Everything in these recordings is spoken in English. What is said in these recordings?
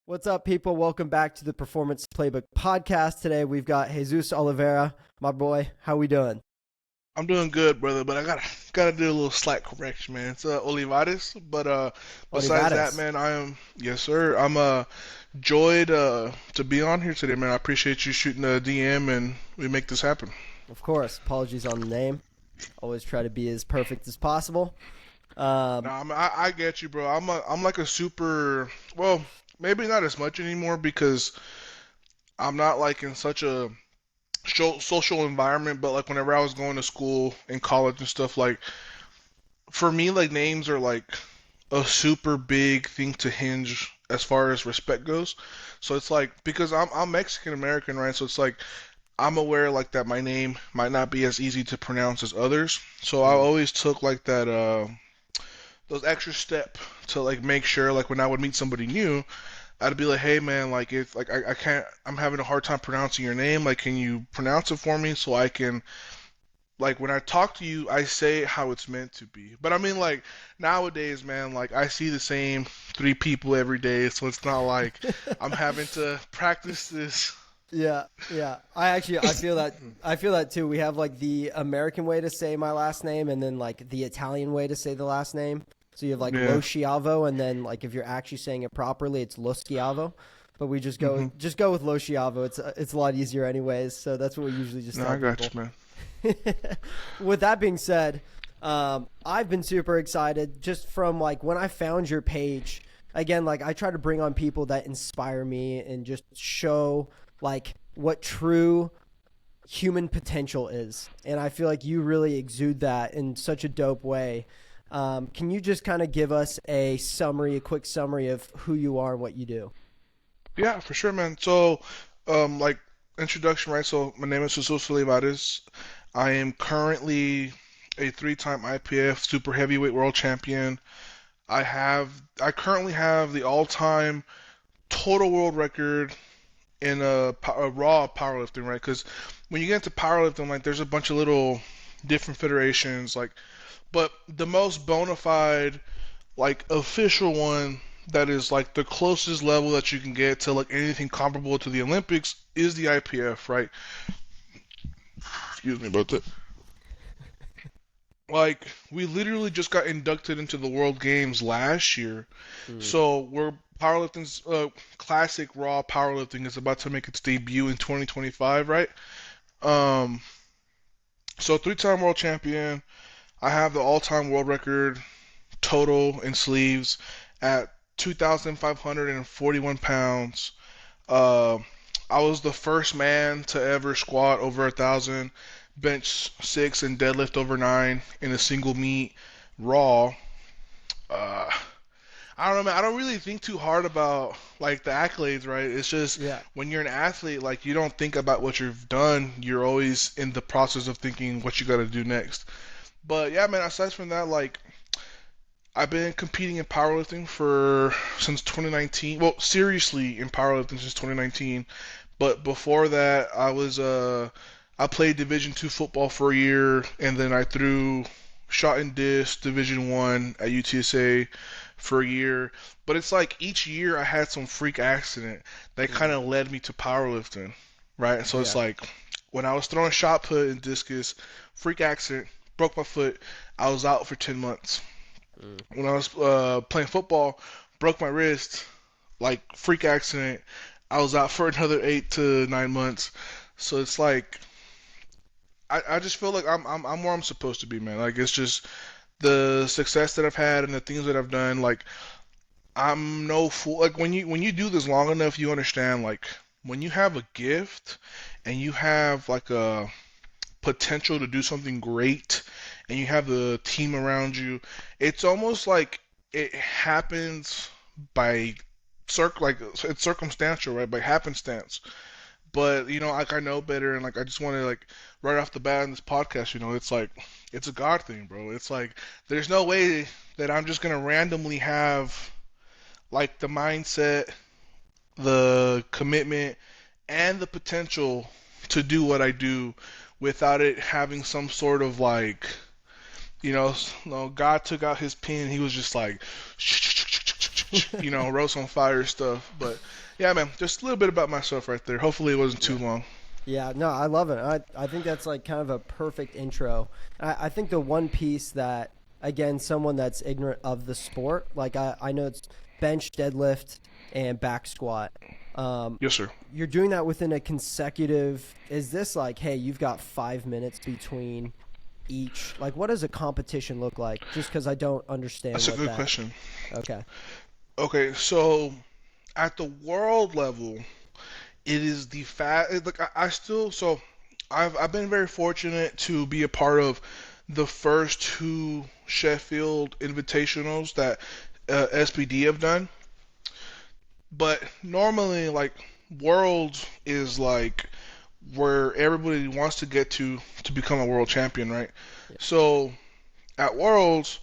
What's up, people? Welcome back to the Performance Playbook podcast. Today we've got Jesus Oliveira, my boy. How we doing? I'm doing good, brother, but I gotta do a little slight correction, man. It's Olivares, but besides that, Olivares. man, I am yes, sir. I'm joyed to be on here today, man. I appreciate you shooting a DM and we make this happen. Of course. Apologies on the name. Always try to be as perfect as possible. No, Um, I get you, bro. I'm like a super well, maybe not as much anymore because I'm not like in such a social environment, but like whenever I was going to school in college and stuff, like for me, like names are like a super big thing to hinge as far as respect goes. So it's like because I'm Mexican American, right? So it's like I'm aware like that my name might not be as easy to pronounce as others. So I mm, always took like that those extra step to like make sure like when I would meet somebody new, I'd be like, hey man, like if like I can't I'm having a hard time pronouncing your name, like can you pronounce it for me so I can like when I talk to you, I say it how it's meant to be. But I mean, like nowadays, man, like I see the same three people every day, so it's not like I'm having to practice this. yeah, yeah. I feel that too. We have like the American way to say my last name, and then like the Italian way to say the last name. So you have like Lo Yeah. Schiavo, and then like if you're actually saying it properly, it's Lo Schiavo. But we just go Hmm. just go with Lo Schiavo. It's a lot easier anyways. So that's what we usually just No, tell I got people. you, man. With that being said, I've been super excited just from like when I found your page. Again, like I try to bring on people that inspire me and just show like what true human potential is. And I feel like you really exude that in such a dope way. Can you just kind of give us a quick summary of who you are and what you do? Yeah, for sure, man. So, like introduction, right? So my name is Jesus Olivares. I am currently a three-time IPF super heavyweight world champion. I currently have the all-time total world record in a raw powerlifting, right? Because when you get into powerlifting, like there's a bunch of little different federations, like, but the most bona fide, like official one that is like the closest level that you can get to like anything comparable to the Olympics is the IPF, right? Excuse me about that. Like we literally just got inducted into the World Games last year, Mm, so we're powerlifting's classic raw powerlifting is about to make its debut in 2025, right? Um, so three-time world champion. I have the all-time world record total in sleeves at 2,541 pounds. Uh, I was the first man to ever squat over 1,000, bench six, and deadlift over nine in a single meet raw. Uh, I don't know, man. I don't really think too hard about like the accolades, right? It's just yeah. when you're an athlete, like you don't think about what you've done. You're always in the process of thinking what you got to do next. But yeah, man. Aside from that, like I've been competing in powerlifting for since 2019. Well, seriously in powerlifting since 2019. But before that, I played Division II football for a year, and then I threw shot and disc Division I at UTSA for a year. But it's like each year I had some freak accident that kind Mm, of led me to powerlifting, right? So it's yeah. like when I was throwing shot put and discus, freak accident, broke my foot. I was out for 10 months. Mm, When I was playing football, broke my wrist, like freak accident. I was out for another 8 to 9 months. So it's like I just feel like I'm where I'm supposed to be, man. Like it's just the success that I've had and the things that I've done. Like I'm no fool. Like when you do this long enough, you understand. Like when you have a gift and you have like a potential to do something great and you have the team around you, it's almost like it happens by like it's circumstantial, right? By happenstance. But like I know better, and like I just want to like right off the bat in this podcast, it's like it's a God thing, bro. It's like there's no way that I'm just gonna randomly have like the mindset, the commitment, and the potential to do what I do without it having some sort of like, no, God took out his pen. He was just like, roast on fire stuff. But yeah, man, just a little bit about myself right there. Hopefully, it wasn't too Yeah. long. Yeah, no, I love it. I think that's like kind of a perfect intro. I think the one piece that, again, someone that's ignorant of the sport, like I know it's bench, deadlift, and back squat. Yes, sir. You're doing that within a consecutive. Is this like, hey, you've got 5 minutes between each? Like, what does a competition look like? Just because I don't understand That's a what good that. question. Okay. Okay, so at the world level, it is the fast. Like I still so I've been very fortunate to be a part of the first two Sheffield Invitationals that SBD have done. But normally, like Worlds is like where everybody wants to get to become a world champion, right? Yeah. So at Worlds,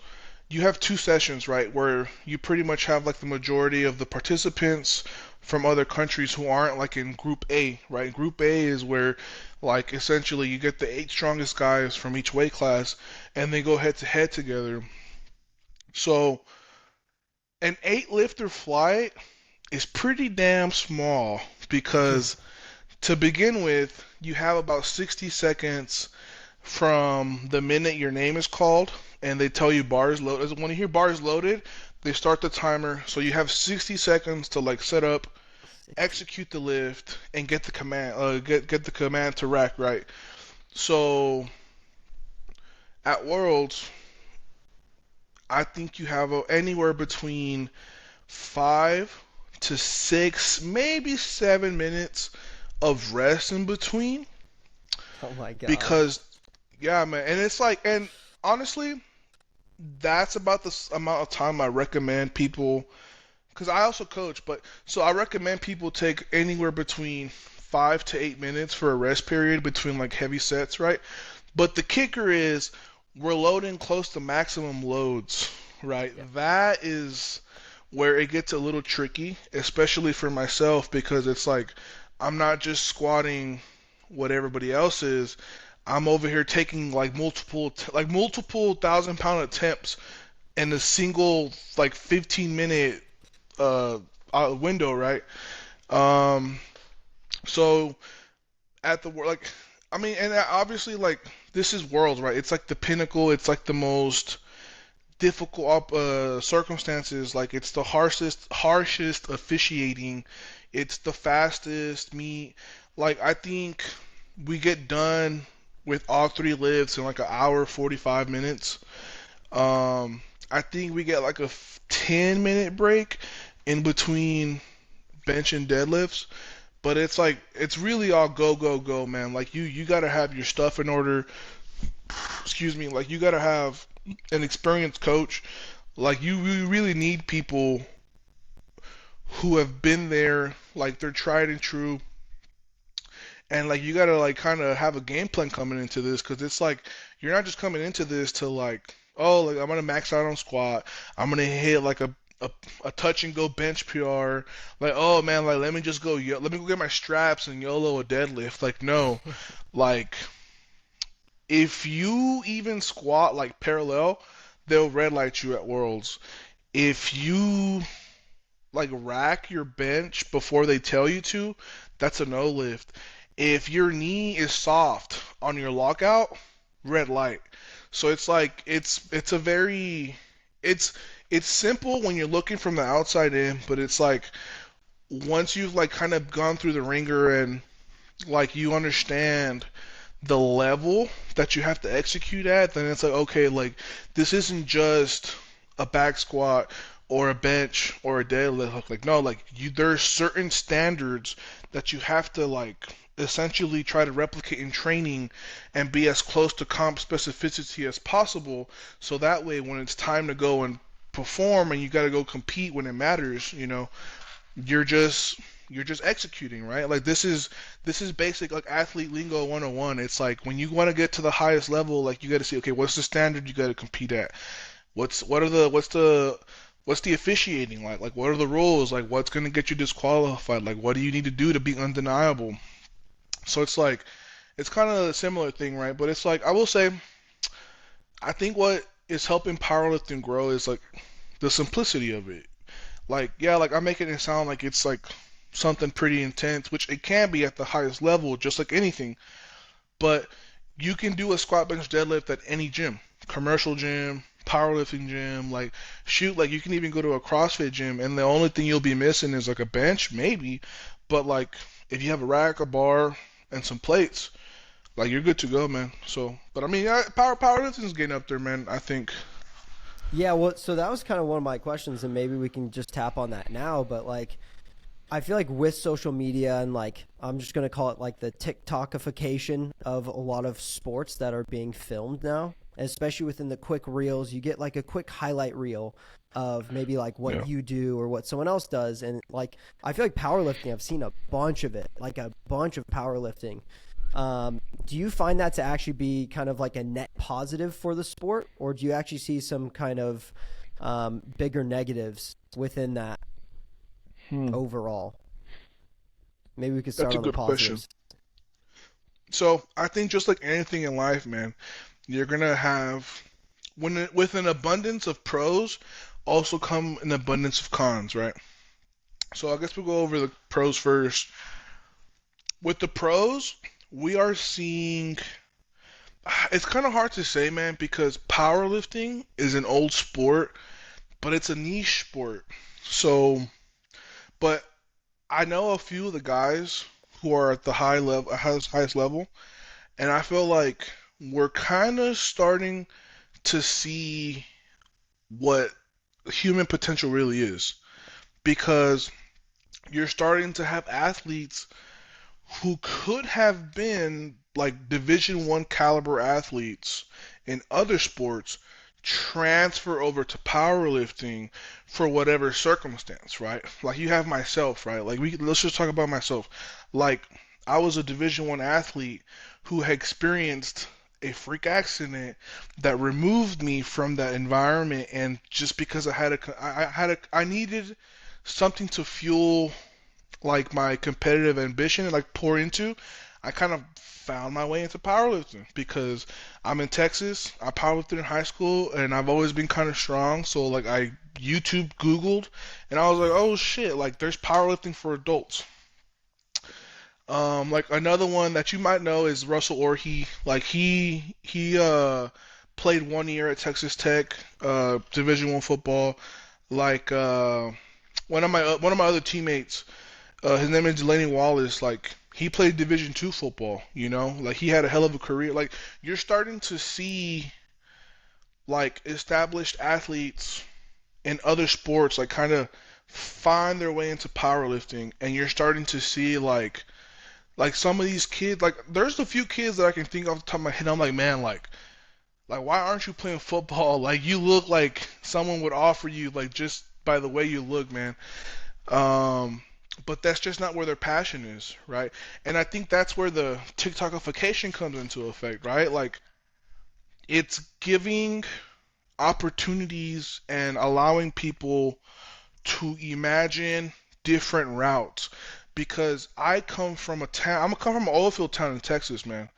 you have two sessions, right, where you pretty much have like the majority of the participants from other countries who aren't like in Group A, right? Group A is where like essentially you get the eight strongest guys from each weight class and they go head to head together. So an eight lifter flight is pretty damn small because to begin with, you have about 60 seconds from the minute your name is called and they tell you bars loaded. When you hear bars loaded, they start the timer. So you have 60 seconds to like set up, 60. execute the lift, and get the command get the command to rack right. So at Worlds, I think you have anywhere between 5 to 6, maybe 7 minutes of rest in between Oh my God. because yeah, man, and it's like, and honestly, that's about the amount of time I recommend people because I also coach, but so I recommend people take anywhere between 5 to 8 minutes for a rest period between like heavy sets, right? But the kicker is we're loading close to maximum loads, right? Yeah. That is where it gets a little tricky, especially for myself because it's like I'm not just squatting what everybody else is. I'm over here taking like multiple 1,000 pound attempts in a single like 15-minute uh, window, right? Um, so at the like, I mean, and obviously like this is Worlds, right? It's like the pinnacle. It's like the most difficult circumstances. Like it's the harshest officiating. It's the fastest meet. Like I think we get done with all three lifts in like an hour 45 minutes. I think we get like a 10-minute break in between bench and deadlifts, but it's like it's really all go go go, man. Like you got to have your stuff in order. Excuse me. Like you got to have an experienced coach. Like you really need people who have been there, like they're tried and true, and like you got to like kind of have a game plan coming into this because it's like you're not just coming into this to like, oh, like I'm gonna max out on squat, I'm gonna hit like a touch and go bench PR, like oh man, like let me just go, let me go get my straps and YOLO a deadlift. Like no, like if you even squat like parallel, they'll red light you at Worlds. If you like rack your bench before they tell you to, that's a no lift. If your knee is soft on your lockout, red light. So it's like it's a very it's it's simple when you're looking from the outside in, but it's like once you've like kind of gone through the ringer and like you understand the level that you have to execute at, then it's like okay, like this isn't just a back squat or a bench or a deadlift. Like no, like there's certain standards that you have to like essentially try to replicate in training and be as close to comp specificity as possible so that way when it's time to go and perform and you got to go compete when it matters, you're just you're just executing, right? Like this is basic like athlete lingo 101. It's like when you want to get to the highest level, like you got to see, okay, what's the standard you got to compete at? What's the officiating like? Like what are the rules? Like what's gonna get you disqualified? Like what do you need to do to be undeniable? So it's like it's kind of a similar thing, right? But it's like I will say I think what is helping powerlifting grow is like the simplicity of it. Like, yeah, like I'm making it sound like it's like something pretty intense, which it can be at the highest level, just like anything. But you can do a squat bench deadlift at any gym, commercial gym, powerlifting gym, like shoot, like you can even go to a CrossFit gym, and the only thing you'll be missing is like a bench, maybe. But like if you have a rack, a bar, and some plates, like you're good to go, man. So, but I mean, yeah, powerlifting is getting up there, man. I think. Yeah, well, so that was kind of one of my questions, and maybe we can just tap on that now. But like, I feel like with social media and like, I'm just gonna call it like the TikTokification of a lot of sports that are being filmed now, especially within the quick reels. You get like a quick highlight reel of maybe like what Yeah. you do or what someone else does, and like I feel like powerlifting. I've seen a bunch of it, like a bunch of powerlifting. Do you find that to actually be kind of like a net positive for the sport, or do you actually see some kind of bigger negatives within that Hmm. overall? Maybe we could That's start a on the good question. positives. So I think just like anything in life, man, you're gonna have with an abundance of pros also come an abundance of cons, right? So I guess we'll go over the pros first. With the pros, we are seeing it's kind of hard to say, man, because powerlifting is an old sport, but it's a niche sport. So, but I know a few of the guys who are at the high level, highest level, and I feel like we're kind of starting to see what human potential really is because you're starting to have athletes who could have been like Division 1 caliber athletes in other sports transfer over to powerlifting for whatever circumstance, right? Like you have myself, right? Like we let's just talk about myself. Like I was a Division 1 athlete who had experienced a freak accident that removed me from that environment, and just because I needed something to fuel like my competitive ambition and like pour into, I kind of found my way into powerlifting because I'm in Texas. I powerlifted in high school and I've always been kind of strong. So like I YouTube Googled and I was like, oh shit, like there's powerlifting for adults. Like another one that you might know is Russell Orhe. Like he played 1 year at Texas Tech, Division 1 football. Like one of my other teammates, his name is Delaney Wallace. Like he played Division 2 football. Like he had a hell of a career. Like you're starting to see like established athletes in other sports like kind of find their way into powerlifting, and you're starting to see like some of these kids. Like there's a few kids that I can think off the top of my head. I'm like, man, like why aren't you playing football? Like you look like someone would offer you like just by the way you look, man. Um, but that's just not where their passion is, right? And I think that's where the TikTokification comes into effect, right? Like it's giving opportunities and allowing people to imagine different routes. Because I come from a town, I'm come from an oil field town in Texas, man.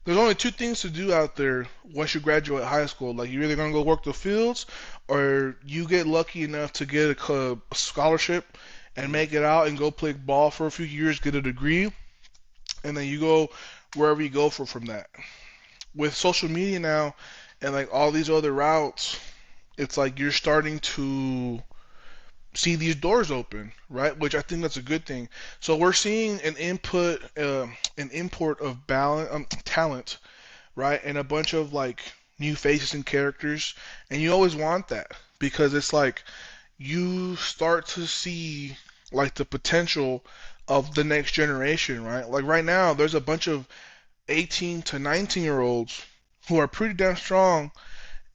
There's only two things to do out there once you graduate high school. Like you're either gonna go work the fields, or you get lucky enough to get a scholarship and make it out and go play ball for a few years, get a degree, and then you go wherever you go from that. With social media now and like all these other routes, it's like you're starting to see these doors open, right? Which I think that's a good thing. So we're seeing an import of talent, right? And a bunch of like new faces and characters, and you always want that because it's like you start to see like the potential of the next generation, right? Like right now, there's a bunch of 18 to 19-year olds who are pretty damn strong,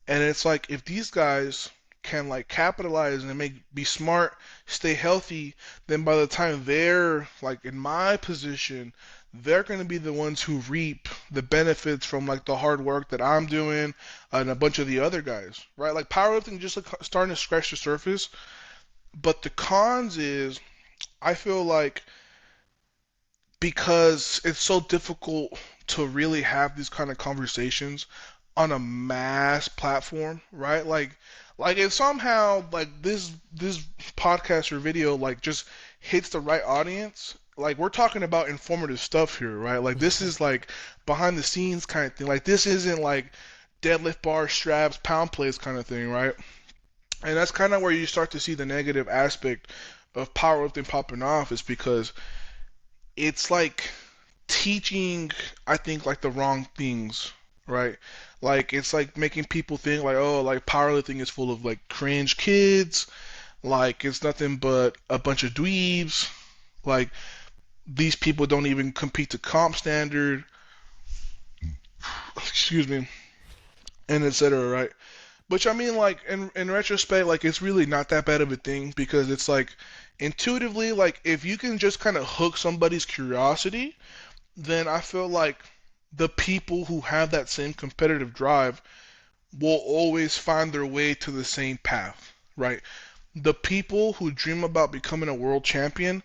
and it's like if these guys can like capitalize and be smart, stay healthy, then by the time they're like in my position, they're going to be the ones who reap the benefits from like the hard work that I'm doing and a bunch of the other guys, right? Like powerlifting just like starting to scratch the surface, but the cons is I feel like because it's so difficult to really have these kind of conversations on a mass platform, right? Like Like if somehow like this podcast or video like just hits the right audience, like we're talking about informative stuff here, right? Like this is like behind the scenes kind of thing. Like this isn't like deadlift bar straps, pound plates kind of thing, right? And that's kind of where you start to see the negative aspect of powerlifting popping off is because it's like teaching, I think, like the wrong things, right? Like it's like making people think like, oh, like powerlifting is full of like cringe kids, like it's nothing but a bunch of dweebs, like these people don't even compete to comp standard, excuse me, and etc. Right? Which I mean, like in retrospect, like it's really not that bad of a thing because it's like intuitively, like if you can just kind of hook somebody's curiosity, then I feel like the people who have that same competitive drive will always find their way to the same path, right? The people who dream about becoming a world champion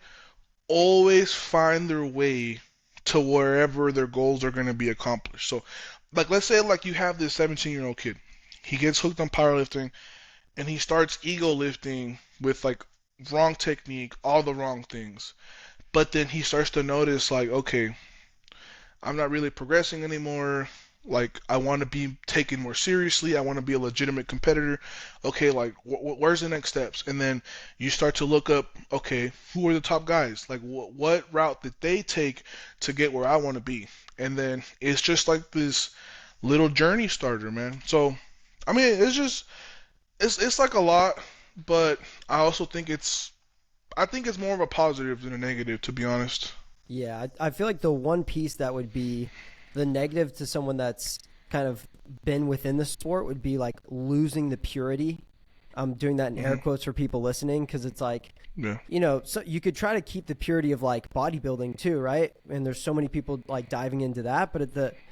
always find their way to wherever their goals are going to be accomplished. So, like, let's say, like, you have this 17-year-old kid. He gets hooked on powerlifting and he starts ego lifting with, like, wrong technique, all the wrong things. But then he starts to notice, like, okay, I'm not really progressing anymore. Like, I want to be taken more seriously. I want to be a legitimate competitor. Okay, like, where's the next steps? And then you start to look up, okay, who are the top guys? Like, what route did they take to get where I want to be? And then it's just like this little journey starter, man. So, I mean, it's just, it's like a lot, but I also think I think it's more of a positive than a negative, to be honest. Yeah, I feel like the one piece that would be the negative to someone that's kind of been within the sport would be like losing the purity. I'm doing that in air Hmm. quotes for people listening because it's like, Yeah. so you could try to keep the purity of like bodybuilding too, right? And there's so many people like diving into that, but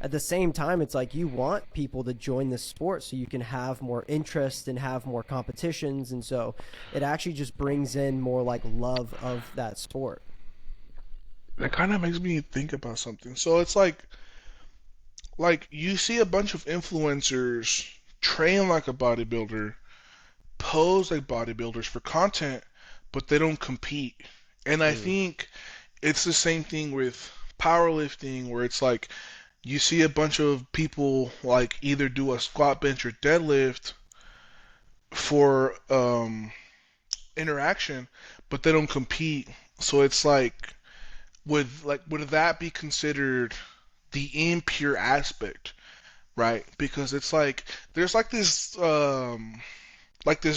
at the same time, it's like you want people to join the sport so you can have more interest and have more competitions, and so it actually just brings in more like love of that sport. That kind of makes me think about something. So it's like you see a bunch of influencers train like a bodybuilder, pose like bodybuilders for content, but they don't compete. And I Mm. think it's the same thing with powerlifting where it's like you see a bunch of people like either do a squat bench or deadlift for interaction, but they don't compete. So it's like would that be considered the impure aspect, right? Because it's like there's like this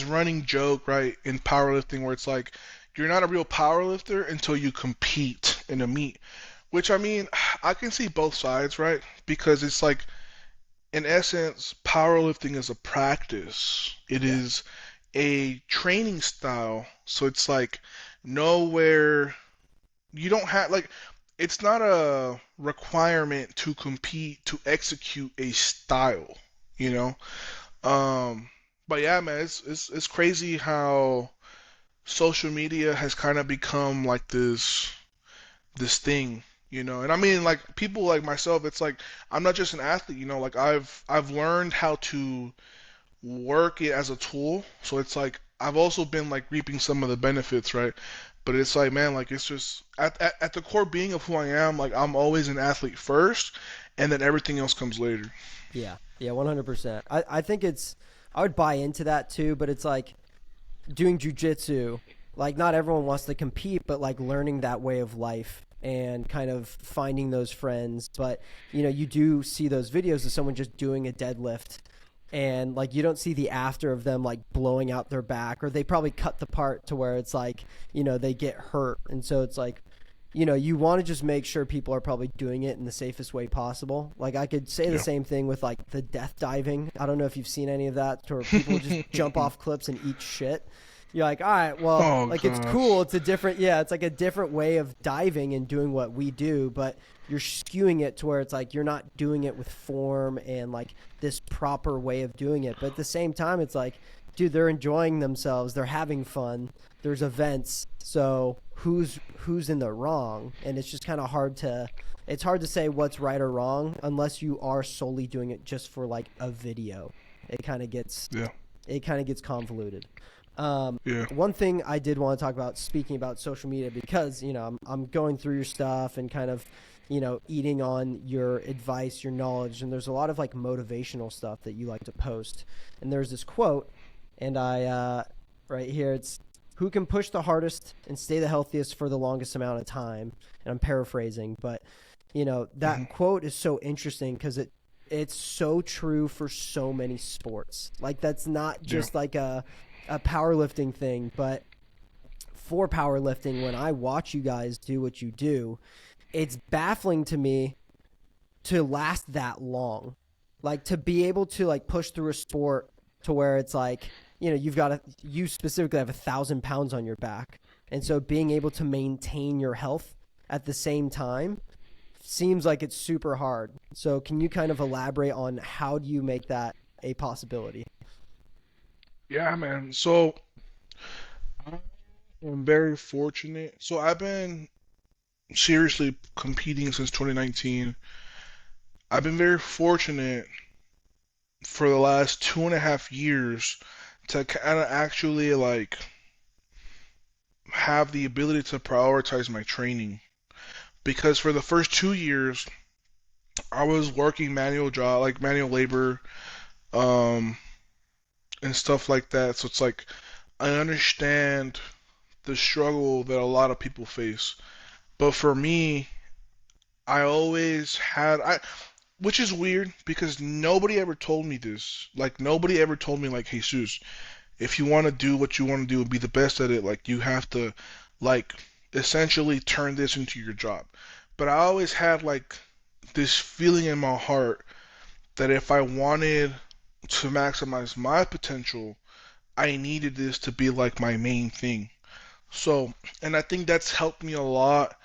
running joke, right, in powerlifting where it's like you're not a real powerlifter until you compete in a meet. Which I mean, I can see both sides, right? Because it's like in essence, powerlifting is a practice. It Yeah. is a training style. So it's like nowhere you don't have like it's not a requirement to compete to execute a style, you know? Um, but yeah, man, it's crazy how social media has kind of become like this thing, you know. And I mean, like people like myself, it's like I'm not just an athlete, you know. Like I've learned how to work it as a tool, so it's like I've also been like reaping some of the benefits, right? But it's like, man, like it's just at the core being of who I am, like I'm always an athlete first, and then everything else comes later. Yeah. Yeah, 100%. I think I would buy into that too, but it's like doing jujitsu, like not everyone wants to compete, but like learning that way of life and kind of finding those friends. But you do see those videos of someone just doing a deadlift, and like you don't see the after of them like blowing out their back, or they probably cut the part to where it's like they get hurt, and so it's like you want to just make sure people are probably doing it in the safest way possible. Like I could say the Yeah. same thing with like the death diving. I don't know if you've seen any of that, where people just jump off cliffs and eat shit. You're like, all right, well, Oh like it's gosh. cool. It's a different, yeah, it's like a different way of diving and doing what we do, but you're skewing it to where it's like you're not doing it with form and like this proper way of doing it. But at the same time, it's like, dude, they're enjoying themselves. They're having fun. There's events. So who's in the wrong? And it's just kind of it's hard to say what's right or wrong unless you are solely doing it just for like a video. It kind of gets Yeah. it kind of gets convoluted. Yeah. One thing I did want to talk about, speaking about social media, because I'm going through your stuff and kind of eating on your advice, your knowledge, and there's a lot of like motivational stuff that you like to post. And there's this quote, and I right here, it's who can push the hardest and stay the healthiest for the longest amount of time. And I'm paraphrasing, but Hmm. that quote is so interesting because it's so true for so many sports. Like that's not Yeah. just like a powerlifting thing, but for powerlifting, when I watch you guys do what you do, it's baffling to me to last that long. Like to be able to like push through a sport to where it's like, you specifically have 1,000 pounds on your back. And so being able to maintain your health at the same time seems like it's super hard. So can you kind of elaborate on how do you make that a possibility? Yeah, man. So I'm very fortunate. So I've been seriously competing since 2019. I've been very fortunate for the last 2.5 years to kind of actually like have the ability to prioritize my training. Because for the first 2 years, I was working manual job, like manual labor, um, and stuff like that. So it's like I understand the struggle that a lot of people face. But for me, I always had which is weird because nobody ever told me this. Like nobody ever told me like, "Hey, Jesus, if you want to do what you want to do and be the best at it, like you have to like essentially turn this into your job." But I always had like this feeling in my heart that if I wanted to maximize my potential, I needed this to be like my main thing. So, and I think that's helped me a lot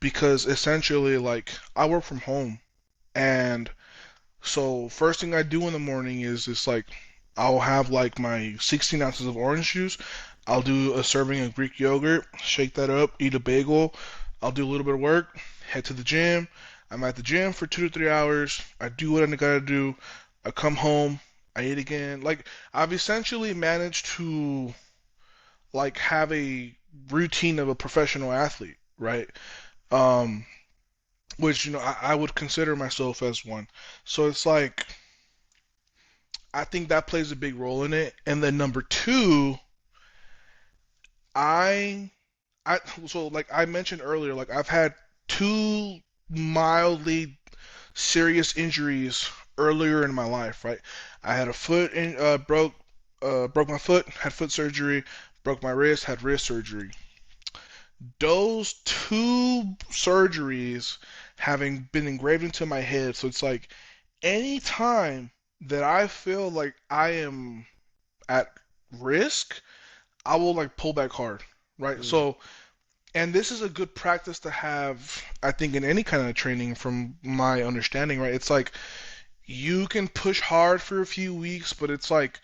because essentially like I work from home and so first thing I do in the morning is just like I'll have like my 16 ounces of orange juice. I'll do a serving of Greek yogurt, shake that up, eat a bagel. I'll do a little bit of work, head to the gym. I'm at the gym for 2 to 3 hours. I do what I gotta do. I come home, I eat again. Like I've essentially managed to like have a routine of a professional athlete, right? Um, which I would consider myself as one. So it's like I think that plays a big role in it. And then number two, I I so like I mentioned earlier, like I've had two mildly serious injuries earlier in my life, right? I had a foot in broke my foot, had foot surgery, broke my wrist, had wrist surgery. Those two surgeries having been engraved into my head, so it's like any time that I feel like I am at risk, I will like pull back hard, right? Mm. So, and this is a good practice to have, I think, in any kind of training from my understanding, right? It's like you can push hard for a few weeks, but it's like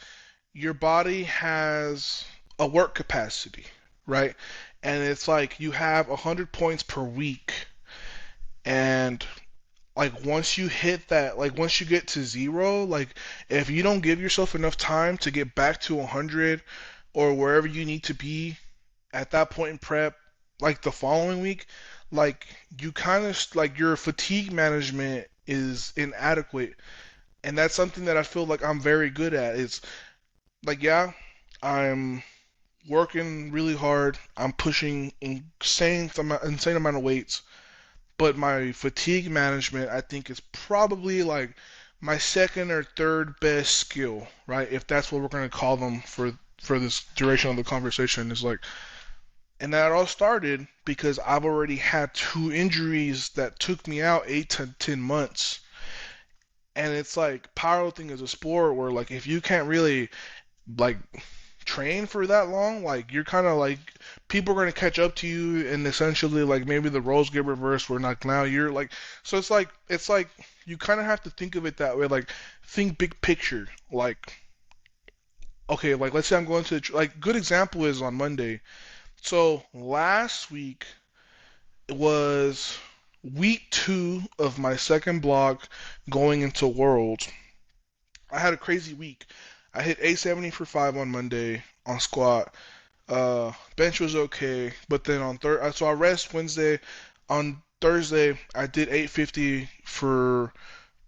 your body has a work capacity, right? And it's like you have 100 points per week, and like once you hit that, like once you get to zero, like if you don't give yourself enough time to get back to 100 or wherever you need to be at that point in prep, like the following week, like you kind of like your fatigue management is inadequate. And that's something that I feel like I'm very good at. It's like, yeah, I'm working really hard. I'm pushing insane amount of weights, but my fatigue management, I think, is probably like my second or third best skill, right? If that's what we're gonna call them for this duration of the conversation, is like, and that all started because I've already had two injuries that took me out 8 to 10 months. And it's like powerlifting is a sport where like if you can't really like train for that long, like you're kind of like people are gonna catch up to you, and essentially like maybe the roles get reversed. Where like now you're like, so it's like you kind of have to think of it that way. Like think big picture. Like okay, like let's say I'm going to like good example is on Monday. So last week was week two of my second block going into Worlds. I had a crazy week. I hit 870 for 5 on Monday on squat. Bench was okay, but then on so I rest Wednesday. On Thursday, I did 850 for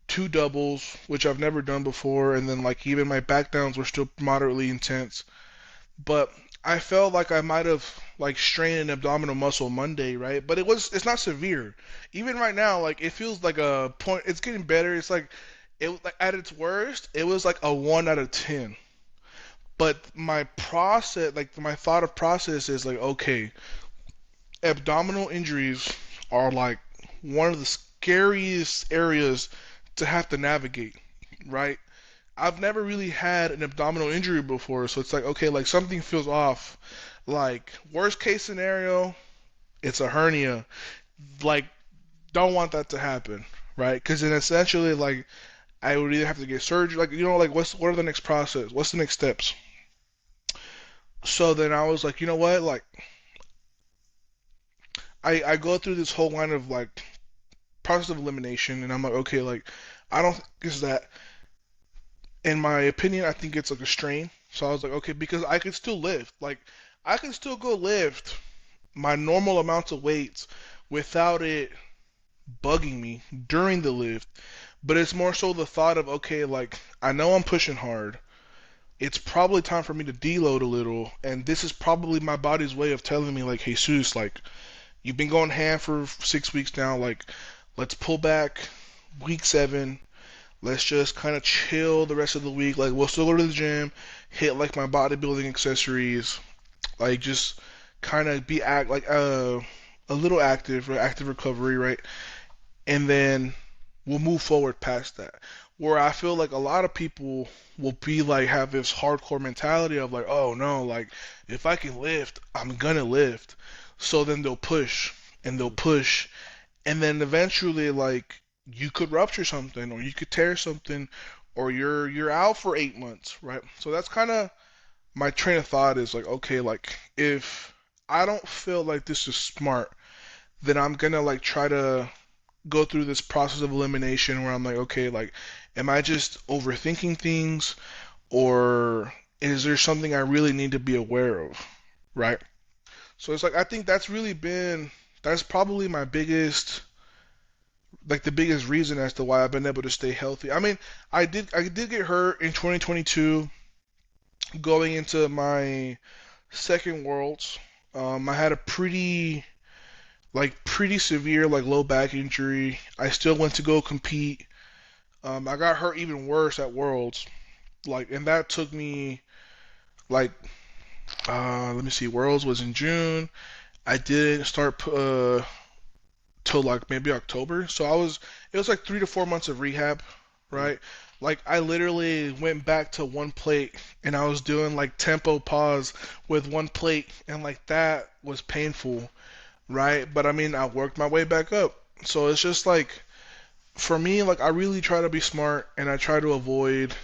two doubles, which I've never done before, and then like even my back downs were still moderately intense. But I felt like I might have like strained an abdominal muscle Monday, right? But it's not severe. Even right now, like it feels like a point. It's getting better. It's like like at its worst, it was like a 1 out of 10. But my process, like my thought of process is like, okay, abdominal injuries are like one of the scariest areas to have to navigate, right? I've never really had an abdominal injury before, so it's like, okay, like something feels off. Like, worst case scenario, it's a hernia. Like, don't want that to happen, right? Because then essentially, like, I would either have to get surgery, like, like, what are the next process? What's the next steps? So then I was like, you know what? Like, I go through this whole line of like process of elimination, and I'm like, okay, like, I don't think it's that. In my opinion, I think it's like a strain. So I was like, okay, because I could still lift. Like, I can still go lift my normal amounts of weights without it bugging me during the lift. But it's more so the thought of, okay, like, I know I'm pushing hard. It's probably time for me to deload a little. And this is probably my body's way of telling me, like, Jesus, like, you've been going ham for 6 weeks now. Like, let's pull back week 7. Let's just kind of chill the rest of the week. Like, we'll still go to the gym, hit like my bodybuilding accessories, like just kind of be a little active, right? Active recovery, right? And then we'll move forward past that. Where I feel like a lot of people will be like have this hardcore mentality of like, oh no, like if I can lift, I'm gonna lift. So then they'll push and they'll push, and then eventually like you could rupture something or you could tear something, or you're out for 8 months, right? So that's kind of my train of thought is like, okay, like if I don't feel like this is smart, then I'm gonna like try to go through this process of elimination where I'm like, okay, like am I just overthinking things, or is there something I really need to be aware of, right? So it's like I think that's probably my biggest, like the biggest reason as to why I've been able to stay healthy. I mean, I did get hurt in 2022 going into my second Worlds. I had a pretty severe like low back injury. I still went to go compete. I got hurt even worse at Worlds. Like, and that took me like let me see. Worlds was in June. I didn't start till like maybe October. So it was like 3 to 4 months of rehab, right? Like I literally went back to one plate and I was doing like tempo pause with one plate, and like that was painful, right? But I mean, I worked my way back up. So it's just like for me, like I really try to be smart and I try to avoid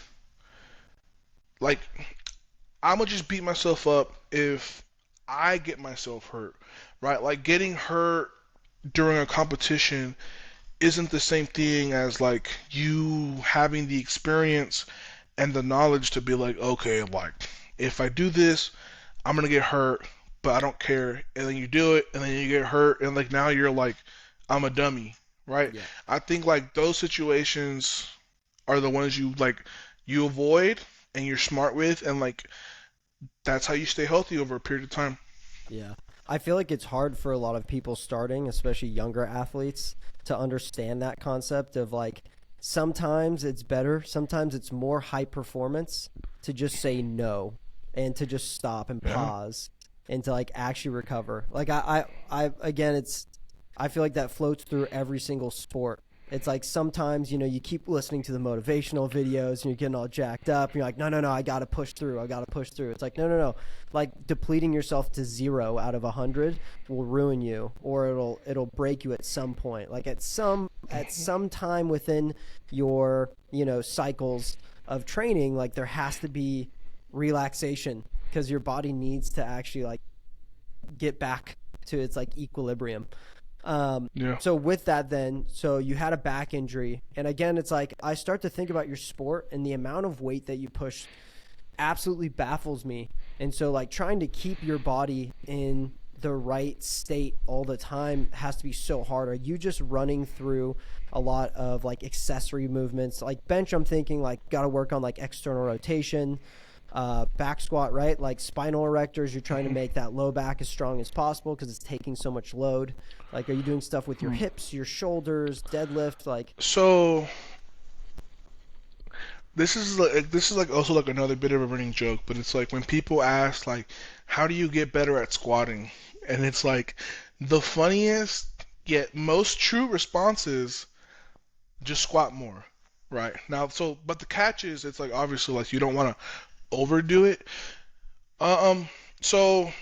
like I'm gonna just beat myself up if I get myself hurt, right? Like getting hurt during a competition isn't the same thing as like you having the experience and the knowledge to be like, okay, like if I do this, I'm gonna get hurt, but I don't care. And then you do it, and then you get hurt, and like now you're like, I'm a dummy, right? Yeah. I think like those situations are the ones you avoid and you're smart with, and like that's how you stay healthy over a period of time. Yeah. I feel like it's hard for a lot of people starting, especially younger athletes, to understand that concept of like sometimes it's better, sometimes it's more high performance to just say no and to just stop and Yeah. pause and to like actually recover. Like I again, I feel like that floats through every single sport. It's like sometimes, you keep listening to the motivational videos and you're getting all jacked up. And you're like, no, no, no, I got to push through. I got to push through. It's like, no, no, no. Like depleting yourself to 0 out of 100 will ruin you, or it'll break you at some point. Like at some time within your, cycles of training, like there has to be relaxation because your body needs to actually like get back to its like equilibrium. Yeah. So with that then, so you had a back injury. And again, it's like I start to think about your sport and the amount of weight that you push absolutely baffles me. And so like trying to keep your body in the right state all the time has to be so hard. Are you just running through a lot of like accessory movements? Like bench, I'm thinking like got to work on like external rotation, back squat, right? Like spinal erectors, you're trying to make that low back as strong as possible because it's taking so much load. Like, are you doing stuff with your hips, your shoulders, deadlift? Like, So this is like also like another bit of a running joke, but it's like when people ask like, how do you get better at squatting? And it's like the funniest yet most true response is just squat more. Right. Now, so but the catch is it's like obviously like you don't want to overdo it. Um so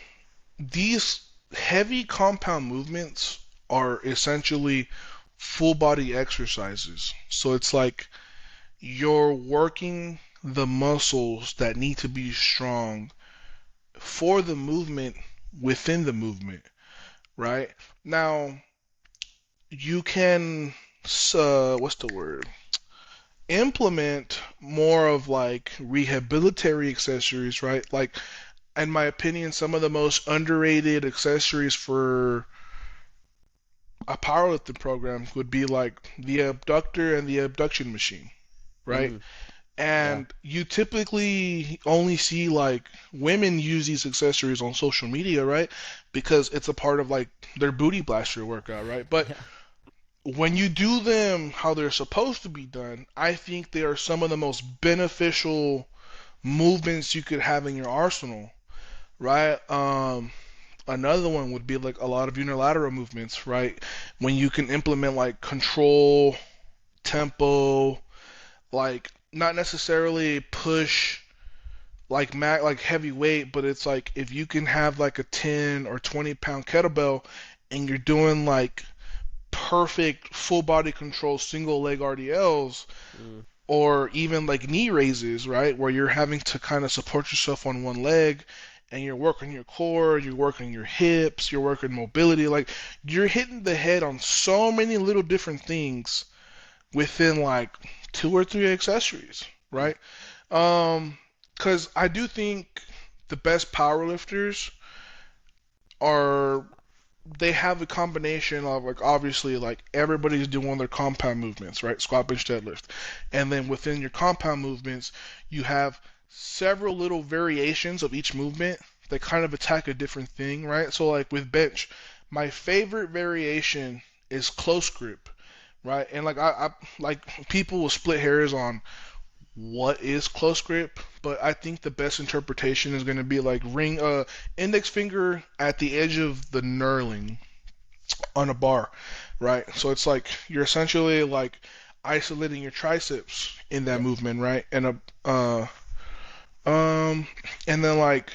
these heavy compound movements are essentially full body exercises. So it's like you're working the muscles that need to be strong for the movement within the movement, right? Now, you can, what's the word? Implement more of like rehabilitatory accessories, right? Like, in my opinion, some of the most underrated accessories for a powerlifting program would be like the abductor and the abduction machine, right? mm, yeah, And you typically only see like women use these accessories on social media, right? Because it's a part of like their booty blaster workout, right? But yeah, when you do them how they're supposed to be done, I think they are some of the most beneficial movements you could have in your arsenal, right? Another one would be like a lot of unilateral movements, right? When you can implement like control, tempo, like not necessarily push like heavy weight, but it's like if you can have like a 10 or 20 pound kettlebell and you're doing like perfect full body control single leg RDLs mm, or even like knee raises, right? Where you're having to kind of support yourself on one leg and you're working your core, you're working your hips, you're working mobility. Like you're hitting the head on so many little different things within like two or three accessories, mm, right? Because I do think the best powerlifters are they have a combination of like obviously like everybody's doing their compound movements, right? Squat, bench, deadlift, and then within your compound movements, you have several little variations of each movement that kind of attack a different thing, right? So like with bench, my favorite variation is close grip, right? And like I like people will split hairs on what is close grip, but I think the best interpretation is going to be like ring index finger at the edge of the knurling on a bar, right? So it's like you're essentially like isolating your triceps in that yep, movement, right? Uh um and then like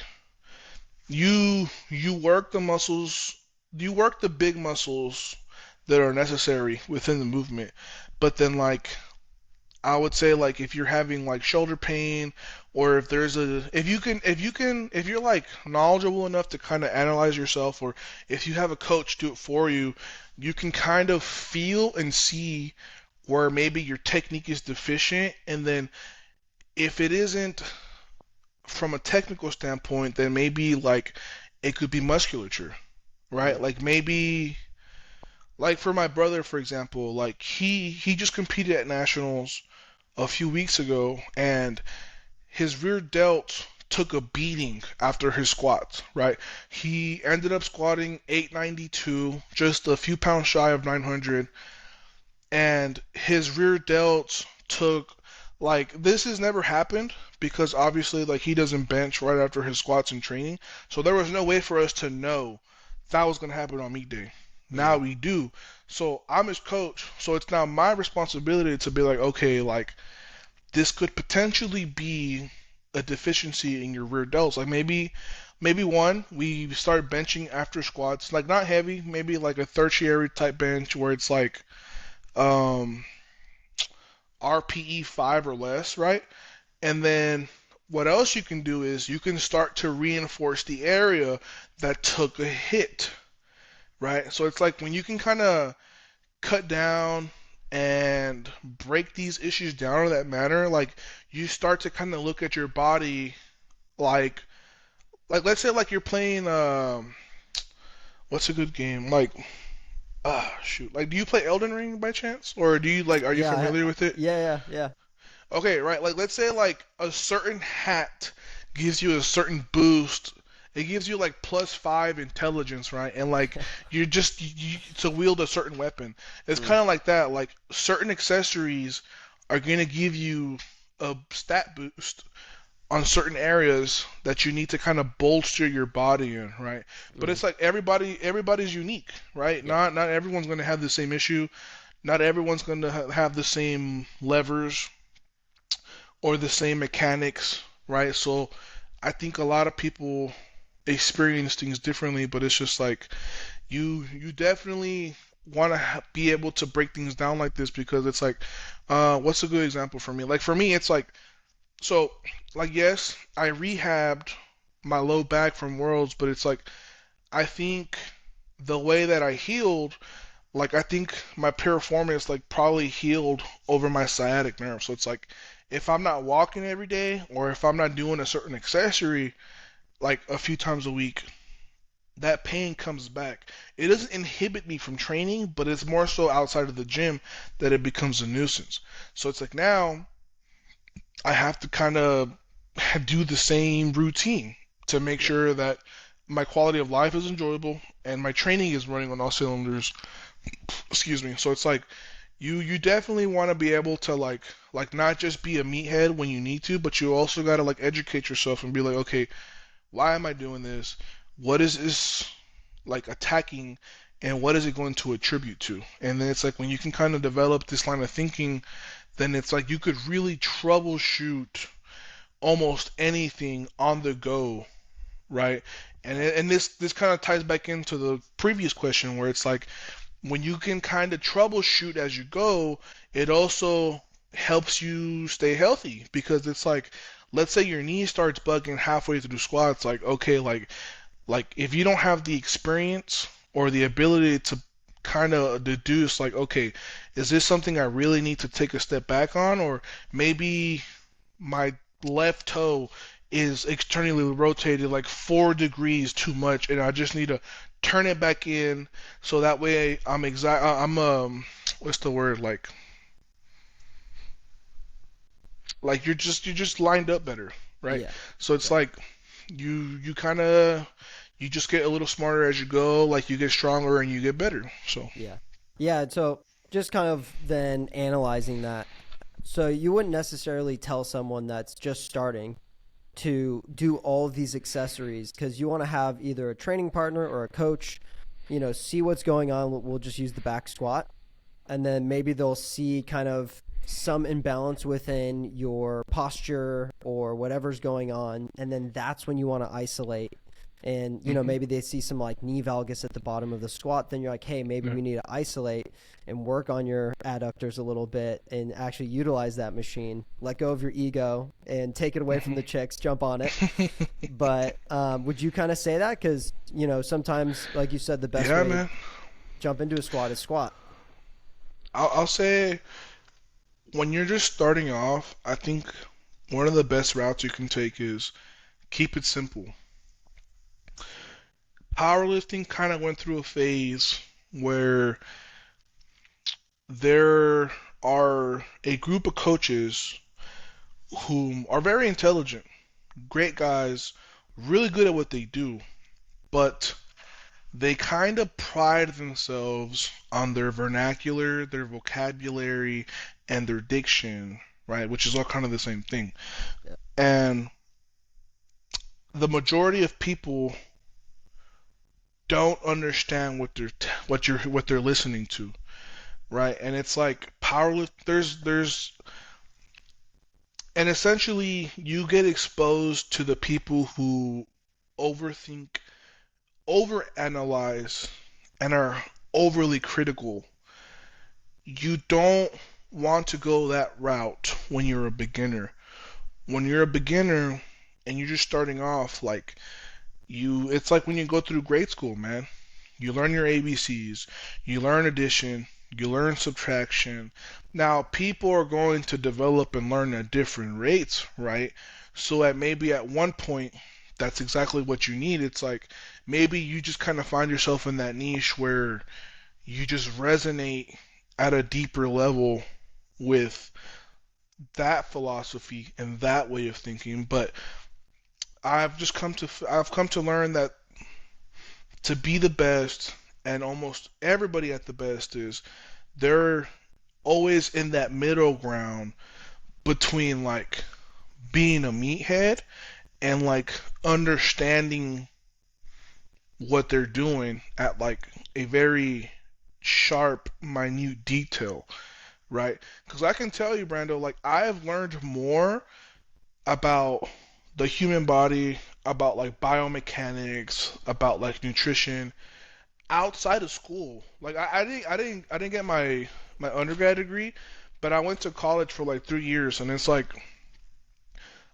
you work the muscles, you work the big muscles that are necessary within the movement, but then like I would say like if you're having like shoulder pain or if there's a if you're like knowledgeable enough to kind of analyze yourself or if you have a coach do it for you, you can kind of feel and see where maybe your technique is deficient and then if it isn't from a technical standpoint, then maybe like it could be musculature, right? mm, Like maybe like for my brother for example, like he just competed at nationals a few weeks ago, and his rear delt took a beating after his squats, right? He ended up squatting 892, just a few pounds shy of 900, and his rear delt took like this has never happened because obviously like he doesn't bench right after his squats in training. So there was no way for us to know that was going to happen on meet day. Now mm, we do. So I'm his coach. So it's now my responsibility to be like, okay, like this could potentially be a deficiency in your rear delts. Like maybe one, we start benching after squats, like not heavy, maybe like a tertiary type bench where it's like um RPE 5 or less, right? And then what else you can do is you can start to reinforce the area that took a hit, right? So it's like when you can kind of cut down and break these issues down in that manner, like you start to kind of look at your body Like let's say like you're playing what's a good game? Like shoot. Like do you play Elden Ring by chance? Or do you like are you Yeah, familiar with it? yeah. Okay, right. Like let's say like a certain hat gives you a certain boost. It gives you like +5 intelligence, right? And like you're just to wield a certain weapon. It's Mm, kind of like that. Like certain accessories are gonna give you a stat boost on certain areas that you need to kind of bolster your body in, right? But mm, it's like everybody's unique, right? yeah, Not everyone's gonna have the same issue. Not everyone's gonna have the same levers or the same mechanics, right? So I think a lot of people experience things differently, but it's just like you definitely want to be able to break things down like this because it's like what's a good example for me? Like for me it's like so like yes, I rehabbed my low back from Worlds, but it's like I think the way that I healed, like I think my piriformis like probably healed over my sciatic nerve. So it's like if I'm not walking every day or if I'm not doing a certain accessory like a few times a week, that pain comes back. It doesn't inhibit me from training, but it's more so outside of the gym that it becomes a nuisance. So it's like now I have to kind of do the same routine to make yeah, sure that my quality of life is enjoyable and my training is running on all cylinders. Excuse me. So it's like you definitely want to be able to like not just be a meathead when you need to, but you also got to like educate yourself and be like, okay, why am I doing this? What is this like attacking and what is it going to attribute to? And then it's like when you can kind of develop this line of thinking, then it's like you could really troubleshoot almost anything on the go, right? And this kind of ties back into the previous question where it's like when you can kind of troubleshoot as you go, it also helps you stay healthy because it's like let's say your knee starts bugging halfway through squats like okay like if you don't have the experience or the ability to kind of deduce like okay is this something I really need to take a step back on or maybe my left toe is externally rotated like 4 degrees too much and I just need to turn it back in so that way I'm what's the word like you're just lined up better, right? yeah, So it's yeah, like you kind of you just get a little smarter as you go, like you get stronger and you get better. So yeah, yeah. So just kind of then analyzing that. So you wouldn't necessarily tell someone that's just starting to do all of these accessories because you want to have either a training partner or a coach, see what's going on. We'll just use the back squat, and then maybe they'll see kind of some imbalance within your posture or whatever's going on, and then that's when you want to isolate. And hmm maybe they see some like knee valgus at the bottom of the squat, then you're like, hey, maybe yeah. we need to isolate and work on your adductors a little bit and actually utilize that machine, let go of your ego and take it away from the chicks, jump on it. But would you kind of say that? Because sometimes, like you said, the best Yeah, way to man. jump into a squat is squat. I'll say when you're just starting off, I think one of the best routes you can take is keep it simple. Powerlifting kind of went through a phase where there are a group of coaches who are very intelligent, great guys, really good at what they do, but they kind of pride themselves on their vernacular, their vocabulary, and their diction, right? Which is all kind of the same thing. Yeah. And the majority of people don't understand what they're listening to, right? And it's like powerless. There's and essentially you get exposed to the people who overthink, overanalyze, and are overly critical. You don't want to go that route when you're a beginner. When you're a beginner and you're just starting off, like it's like when you go through grade school, man. You learn your ABCs, you learn addition, you learn subtraction. Now, people are going to develop and learn at different rates, right? So at maybe at one point, that's exactly what you need. It's like maybe you just kind of find yourself in that niche where you just resonate at a deeper level with that philosophy and that way of thinking. But I've come to learn that to be the best, and almost everybody at the best is they're always in that middle ground between like being a meathead and like understanding what they're doing at like a very sharp, minute detail, right? Because I can tell you, Brando, like I have learned more about the human body, about like biomechanics, about like nutrition outside of school. Like I didn't get my undergrad degree, but I went to college for like 3 years, and it's like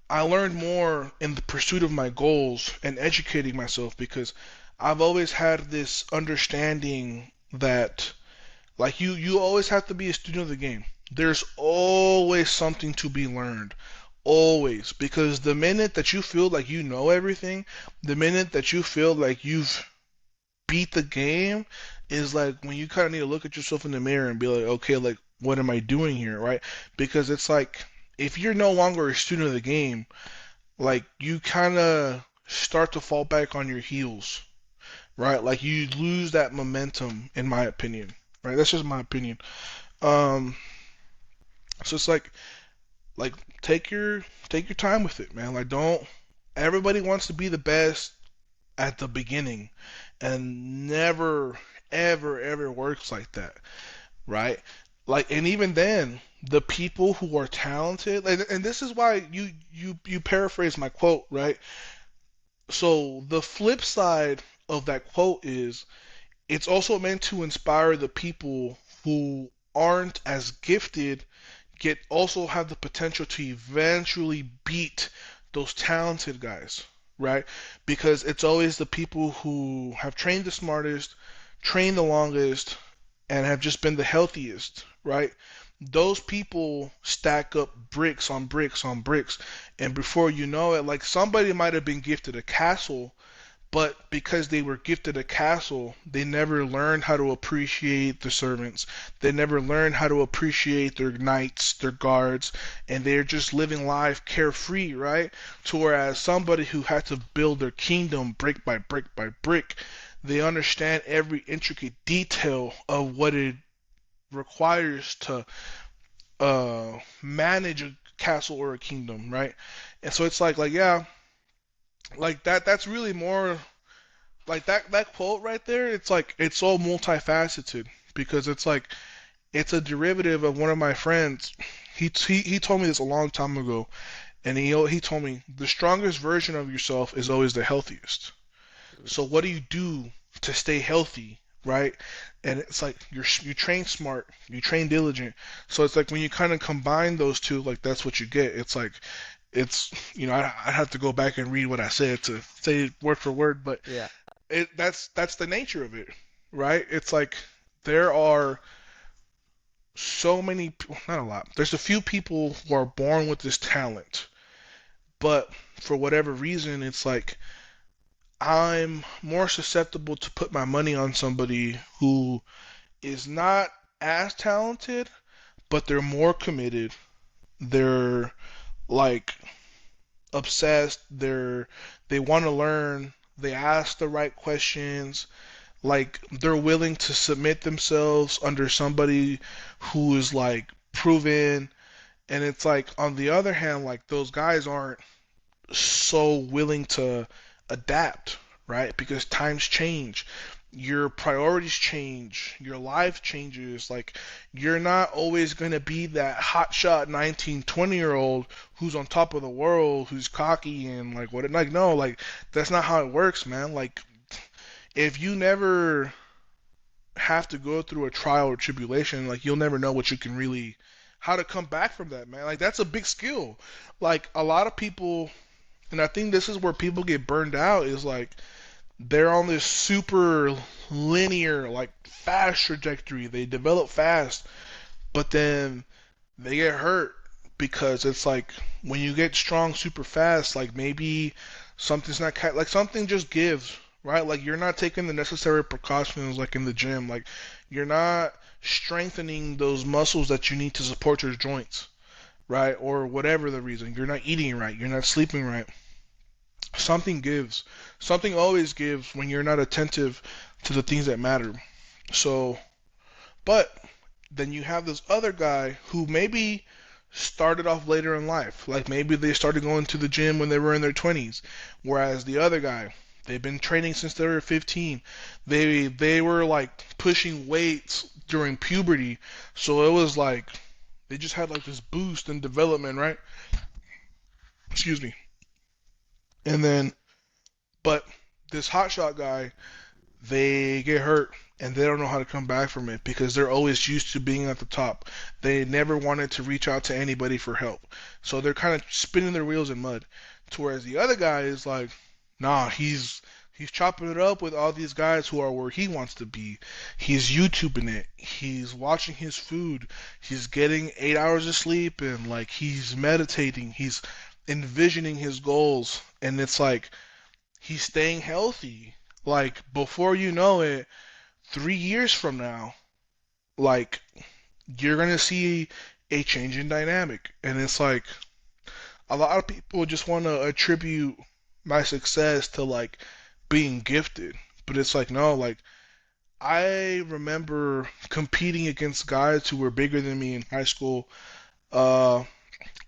I learned more in the pursuit of my goals and educating myself because I've always had this understanding that like you always have to be a student of the game. There's always something to be learned. Always. Because the minute that you feel like you know everything, the minute that you feel like you've beat the game is like when you kind of need to look at yourself in the mirror and be like, okay, like what am I doing here, right? Because it's like if you're no longer a student of the game, like you kind of start to fall back on your heels, right? Like you lose that momentum, in my opinion, right? That's just my opinion. Um, so it's like take your time with it, man. Like don't everybody wants to be the best at the beginning and never ever works like that, right? Like and even then the people who are talented and this is why you paraphrase my quote, right? So the flip side of that quote is it's also meant to inspire the people who aren't as gifted yet also have the potential to eventually beat those talented guys, right? Because it's always the people who have trained the smartest, trained the longest, and have just been the healthiest, right? Those people stack up bricks on bricks on bricks, and before you know it, like somebody might have been gifted a castle, but because they were gifted a castle, they never learned how to appreciate the servants. They never learned how to appreciate their knights, their guards, and they're just living life carefree, right? To whereas somebody who had to build their kingdom brick by brick by brick, they understand every intricate detail of what it requires to manage a castle or a kingdom, right? And so it's like yeah, like that's really more like that quote right there, it's like it's so multifaceted because it's like it's a derivative of one of my friends. He told me this a long time ago, and he told me the strongest version of yourself is always the healthiest. So what do you do to stay healthy, right? And it's like you train smart, you train diligent. So it's like when you kind of combine those two, like that's what you get. It's like it's I have to go back and read what I said to say it word for word, but Yeah. that's the nature of it, right? It's like there are so many, not a lot. There's a few people who are born with this talent, but for whatever reason, it's like I'm more susceptible to put my money on somebody who is not as talented, but they're more committed. They're like obsessed. They want to learn. They ask the right questions. Like they're willing to submit themselves under somebody who is like proven. And it's like on the other hand, like those guys aren't so willing to adapt, right? Because times change, your priorities change, your life changes. Like you're not always going to be that hotshot 19, 20-year old who's on top of the world, who's cocky and like what like no, like that's not how it works, man. Like if you never have to go through a trial or tribulation, like you'll never know what you can really how to come back from that, man. Like that's a big skill. Like a lot of people and I think this is where people get burned out is like they're on this super linear, like fast trajectory. They develop fast, but then they get hurt because it's like when you get strong super fast, like maybe something's not like something just gives, right? Like you're not taking the necessary precautions like in the gym. Like you're not strengthening those muscles that you need to support your joints, right? Or whatever the reason. You're not eating right, you're not sleeping right. Something gives. Something always gives when you're not attentive to the things that matter. So, but then you have this other guy who maybe started off later in life. Like maybe they started going to the gym when they were in their 20s, whereas the other guy, they've been training since they were 15. They were like pushing weights during puberty, so it was like they just had like this boost in development, right? Excuse me. And then, but this hotshot guy, they get hurt and they don't know how to come back from it because they're always used to being at the top. They never wanted to reach out to anybody for help. So they're kind of spinning their wheels in mud. To whereas the other guy is like, nah, he's chopping it up with all these guys who are where he wants to be. He's YouTubing it. He's watching his food. He's getting 8 hours of sleep and like he's meditating. He's envisioning his goals and it's like he's staying healthy. Like before you know it, 3 years from now, like you're gonna see a change in dynamic. And it's like a lot of people just want to attribute my success to like being gifted, but it's like no, like I remember competing against guys who were bigger than me in high school. Uh,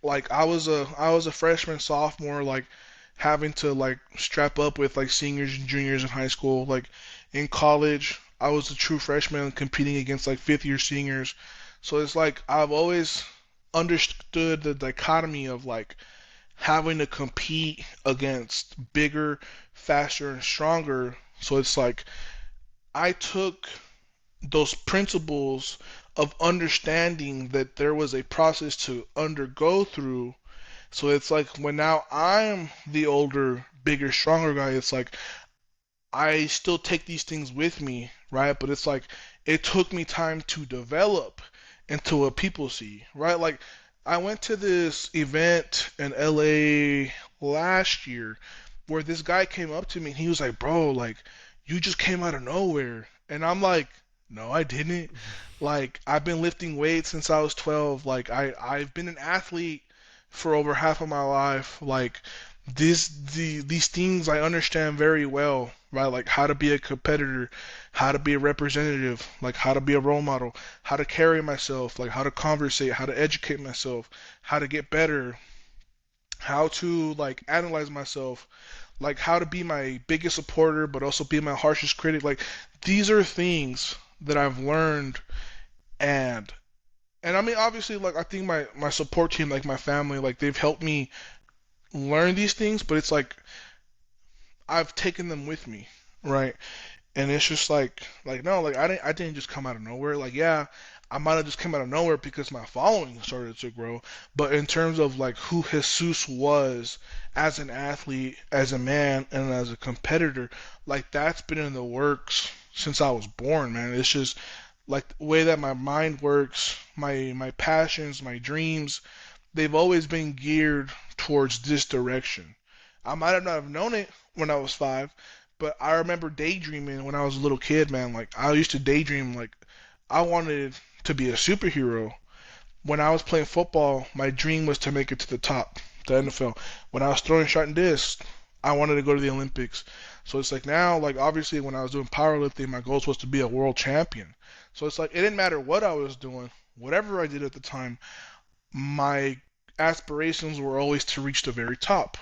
like I was a freshman, sophomore, like having to like strap up with like seniors and juniors in high school. Like in college, I was a true freshman competing against like fifth year seniors. So it's like I've always understood the dichotomy of like having to compete against bigger, faster, and stronger. So it's like I took those principles of understanding that there was a process to undergo through. So it's like when now I'm the older, bigger, stronger guy, it's like I still take these things with me, right? But it's like it took me time to develop into what people see, right? Like I went to this event in LA last year where this guy came up to me and he was like, "Bro, like you just came out of nowhere." And I'm like, "No, I didn't. Like I've been lifting weights since I was 12. Like I've been an athlete for over half of my life. Like these things I understand very well, right? Like how to be a competitor, how to be a representative, like how to be a role model, how to carry myself, like how to conversate, how to educate myself, how to get better, how to like analyze myself, like how to be my biggest supporter but also be my harshest critic. Like these are things that I've learned and I mean obviously like I think my support team, like my family, like they've helped me learn these things, but it's like I've taken them with me, right? And it's just like no, like I didn't just come out of nowhere. Like yeah, I might have just come out of nowhere because my following started to grow, but in terms of like who Jesus was as an athlete, as a man, and as a competitor, like that's been in the works since I was born, man. It's just like the way that my mind works, my passions, my dreams, they've always been geared towards this direction. I might have not have known it when I was 5, but I remember daydreaming when I was a little kid, man. Like I used to daydream like I wanted to be a superhero. When I was playing football, my dream was to make it to the top, the NFL. When I was throwing shot and disc, I wanted to go to the Olympics. So it's like now, like obviously when I was doing powerlifting, my goal was to be a world champion. So it's like it didn't matter what I was doing, whatever I did at the time, my aspirations were always to reach the very top,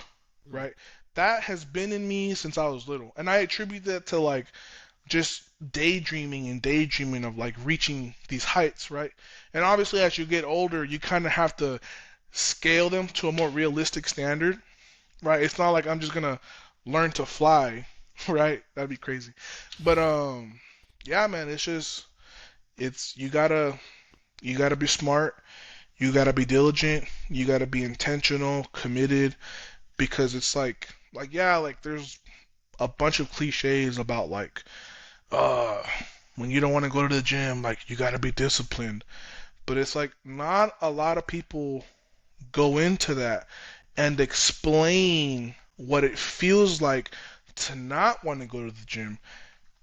right? That has been in me since I was little. And I attribute that to like just daydreaming and daydreaming of like reaching these heights, right? And obviously as you get older, you kind of have to scale them to a more realistic standard, right? It's not like I'm just gonna learn to fly, right? That'd be crazy. But yeah, man, it's just it's you gotta be smart, you gotta be diligent, you gotta be intentional, committed, because it's like yeah, like there's a bunch of cliches about like uh when you don't want to go to the gym, like you gotta be disciplined. But it's like not a lot of people go into that and explain what it feels like to not want to go to the gym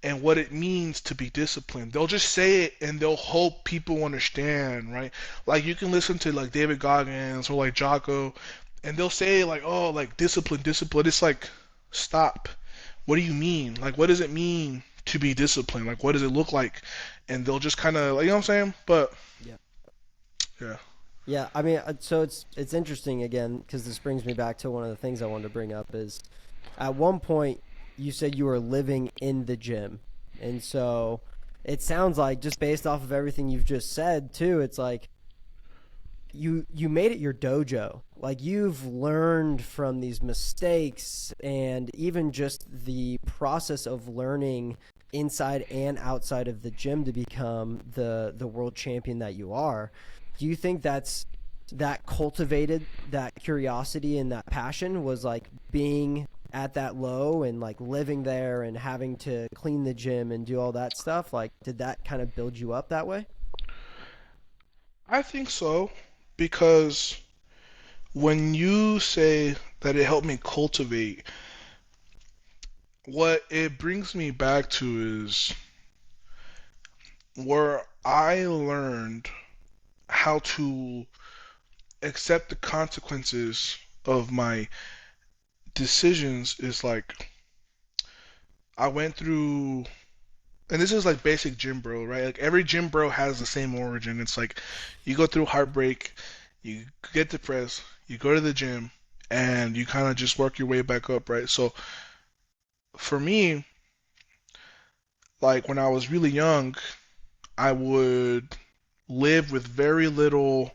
and what it means to be disciplined. They'll just say it and they'll hope people understand, right? Like you can listen to like David Goggins or like Jocko, and they'll say like, "Oh, like discipline, discipline." It's like, stop. What do you mean? Like, what does it mean to be disciplined? Like, what does it look like? And they'll just kind of, like, you know what I'm saying? But Yeah. yeah, Yeah, I mean, so it's interesting again because this brings me back to one of the things I wanted to bring up is at one point you said you were living in the gym, and so it sounds like just based off of everything you've just said too, it's like you made it your dojo. Like you've learned from these mistakes and even just the process of learning inside and outside of the gym to become the world champion that you are. Do you think that cultivated that curiosity and that passion was like being at that low and like living there and having to clean the gym and do all that stuff? Like did that kind of build you up that way? I think so because when you say that it helped me cultivate, what it brings me back to is where I learned how to accept the consequences of my decisions is like I went through, and this is like basic gym bro, right? Like every gym bro has the same origin. It's like you go through heartbreak, you get depressed, you go to the gym, and you kind of just work your way back up, right? So for me, like when I was really young, I would live with very little,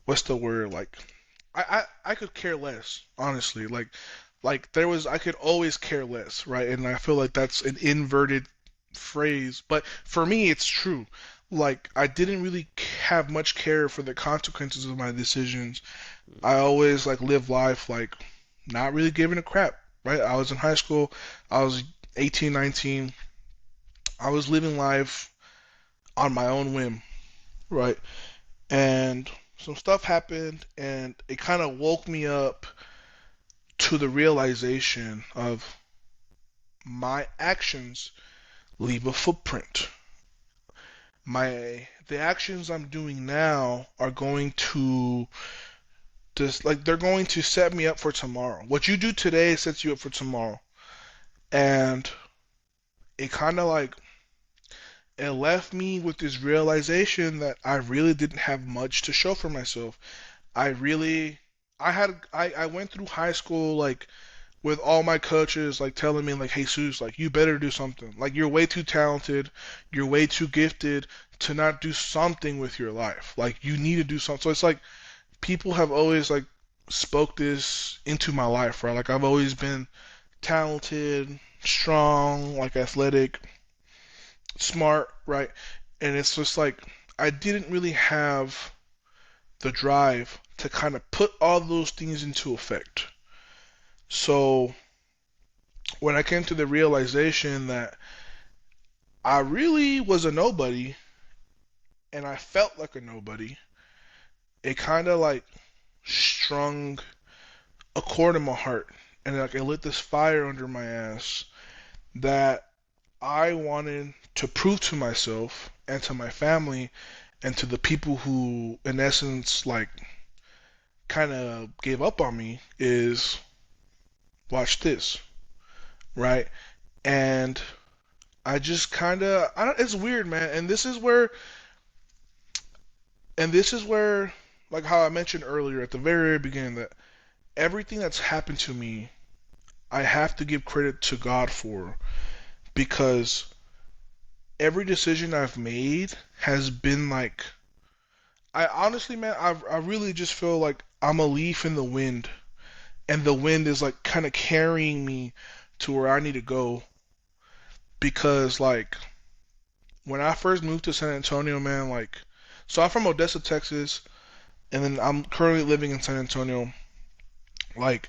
what's the word? Like I could care less, honestly. Like there was I could always care less, right? And I feel like that's an inverted phrase, but for me it's true. Like I didn't really have much care for the consequences of my decisions. I always like live life like not really giving a crap, right? I was in high school, I was 18, 19. I was living life on my own whim, right? And some stuff happened and it kind of woke me up to the realization of my actions leave a footprint. The actions I'm doing now are going to just like they're going to set me up for tomorrow. What you do today sets you up for tomorrow. And it kind of like it left me with this realization that I really didn't have much to show for myself. I really I went through high school like with all my coaches like telling me like, "Hey Sus, like you better do something. Like you're way too talented, you're way too gifted to not do something with your life. Like you need to do something." So it's like people have always like spoke this into my life, right? Like I've always been talented, strong, like athletic, smart, right? And it's just like I didn't really have the drive to kind of put all those things into effect. So when I came to the realization that I really was a nobody and I felt like a nobody, it kind of like strung a chord in my heart and like it lit this fire under my ass that I wanted to prove to myself and to my family and to the people who in essence like kind of gave up on me is watch this, right? And I just kind of I don't it's weird, man. And this is where like how I mentioned earlier at the very beginning that everything that's happened to me I have to give credit to God for because every decision I've made has been like I honestly man I really just feel like I'm a leaf in the wind and the wind is like kind of carrying me to where I need to go because like when I first moved to San Antonio, man, like so I'm from Odessa, Texas, and then I'm currently living in San Antonio. Like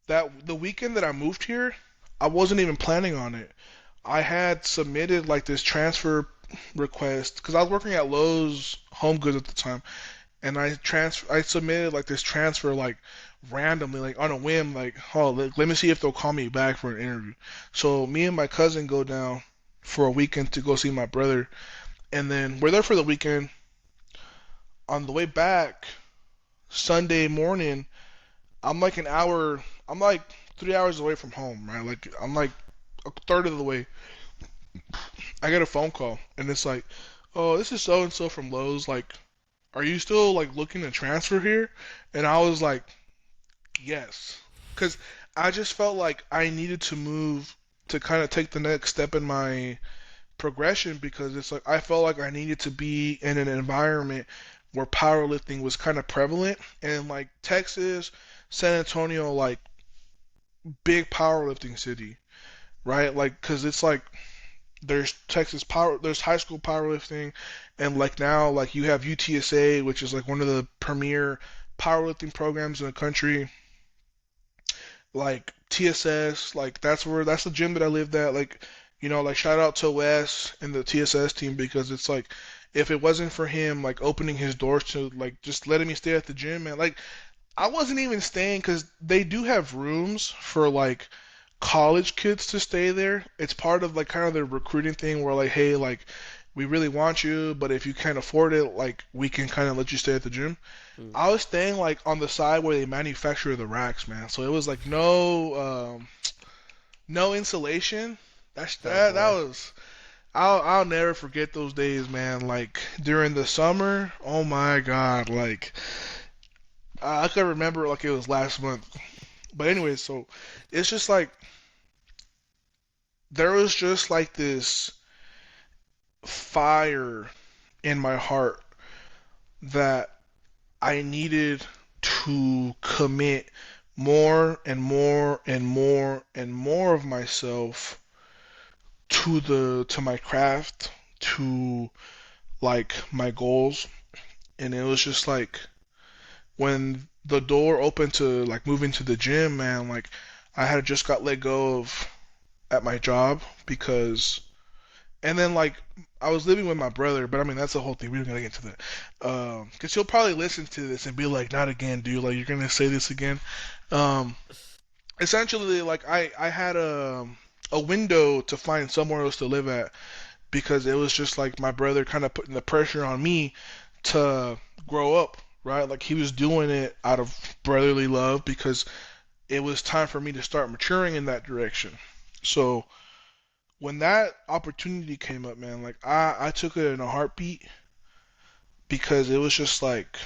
that the weekend that I moved here, I wasn't even planning on it. I had submitted like this transfer request because I was working at Lowe's Home Goods at the time, and I submitted like this transfer like randomly, like on a whim, like, oh, let me see if they'll call me back for an interview. So me and my cousin go down for a weekend to go see my brother, and then we're there for the weekend. On the way back, Sunday morning, I'm like 3 hours away from home, right? Like I'm like a third of the way. I get a phone call, and it's like, oh, this is so and so from Lowe's. Like, are you still like looking to transfer here? And I was like, yes, because I just felt like I needed to move to kind of take the next step in my progression because it's like I felt like I needed to be in an environment where powerlifting was kind of prevalent and like Texas, San Antonio, like big powerlifting city, right? Like, cause it's like there's high school powerlifting, and like now like you have UTSA, which is like one of the premier powerlifting programs in the country. Like TSS, like that's the gym that I lived at. Like, like shout out to Wes and the TSS team because it's like if it wasn't for him like opening his doors to like just letting me stay at the gym, man, like I wasn't even staying because they do have rooms for like college kids to stay there. It's part of like kind of the recruiting thing where like, hey, like we really want you, but if you can't afford it, like we can kind of let you stay at the gym. Hmm. I was staying like on the side where they manufacture the racks, man. So it was like no insulation. Oh That boy. was I'll never forget those days, man. Like during the summer, oh my God, like I could remember like it was last month. But anyway, so it's just like there was just like this fire in my heart that I needed to commit more and more and more and more of myself to my craft, to like my goals. And it was just like when the door opened to like moving to the gym, man, like I had just got let go of at my job because and then like I was living with my brother, but I mean that's the whole thing. We don't gotta get into that. Cause he'll probably listen to this and be like, "Not again, dude! Like you're gonna say this again." Um, Essentially, like I had a window to find somewhere else to live at because it was just like my brother kind of putting the pressure on me to grow up, right? Like he was doing it out of brotherly love because it was time for me to start maturing in that direction. So when that opportunity came up, man, like I took it in a heartbeat because it was just like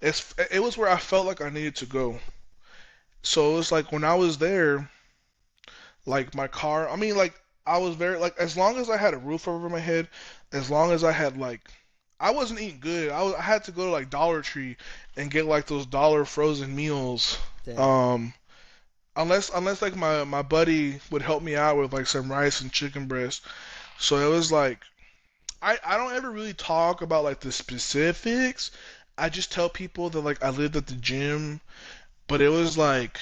it was where I felt like I needed to go. So it was like when I was there, like my car, I mean like I was very like as long as I had a roof over my head, as long as I had like I wasn't eating good. I had to go to like Dollar Tree and get like those dollar frozen meals. Dang. Um unless like my buddy would help me out with like some rice and chicken breast. So it was like I don't ever really talk about like the specifics. I just tell people that like I lived at the gym, but it was like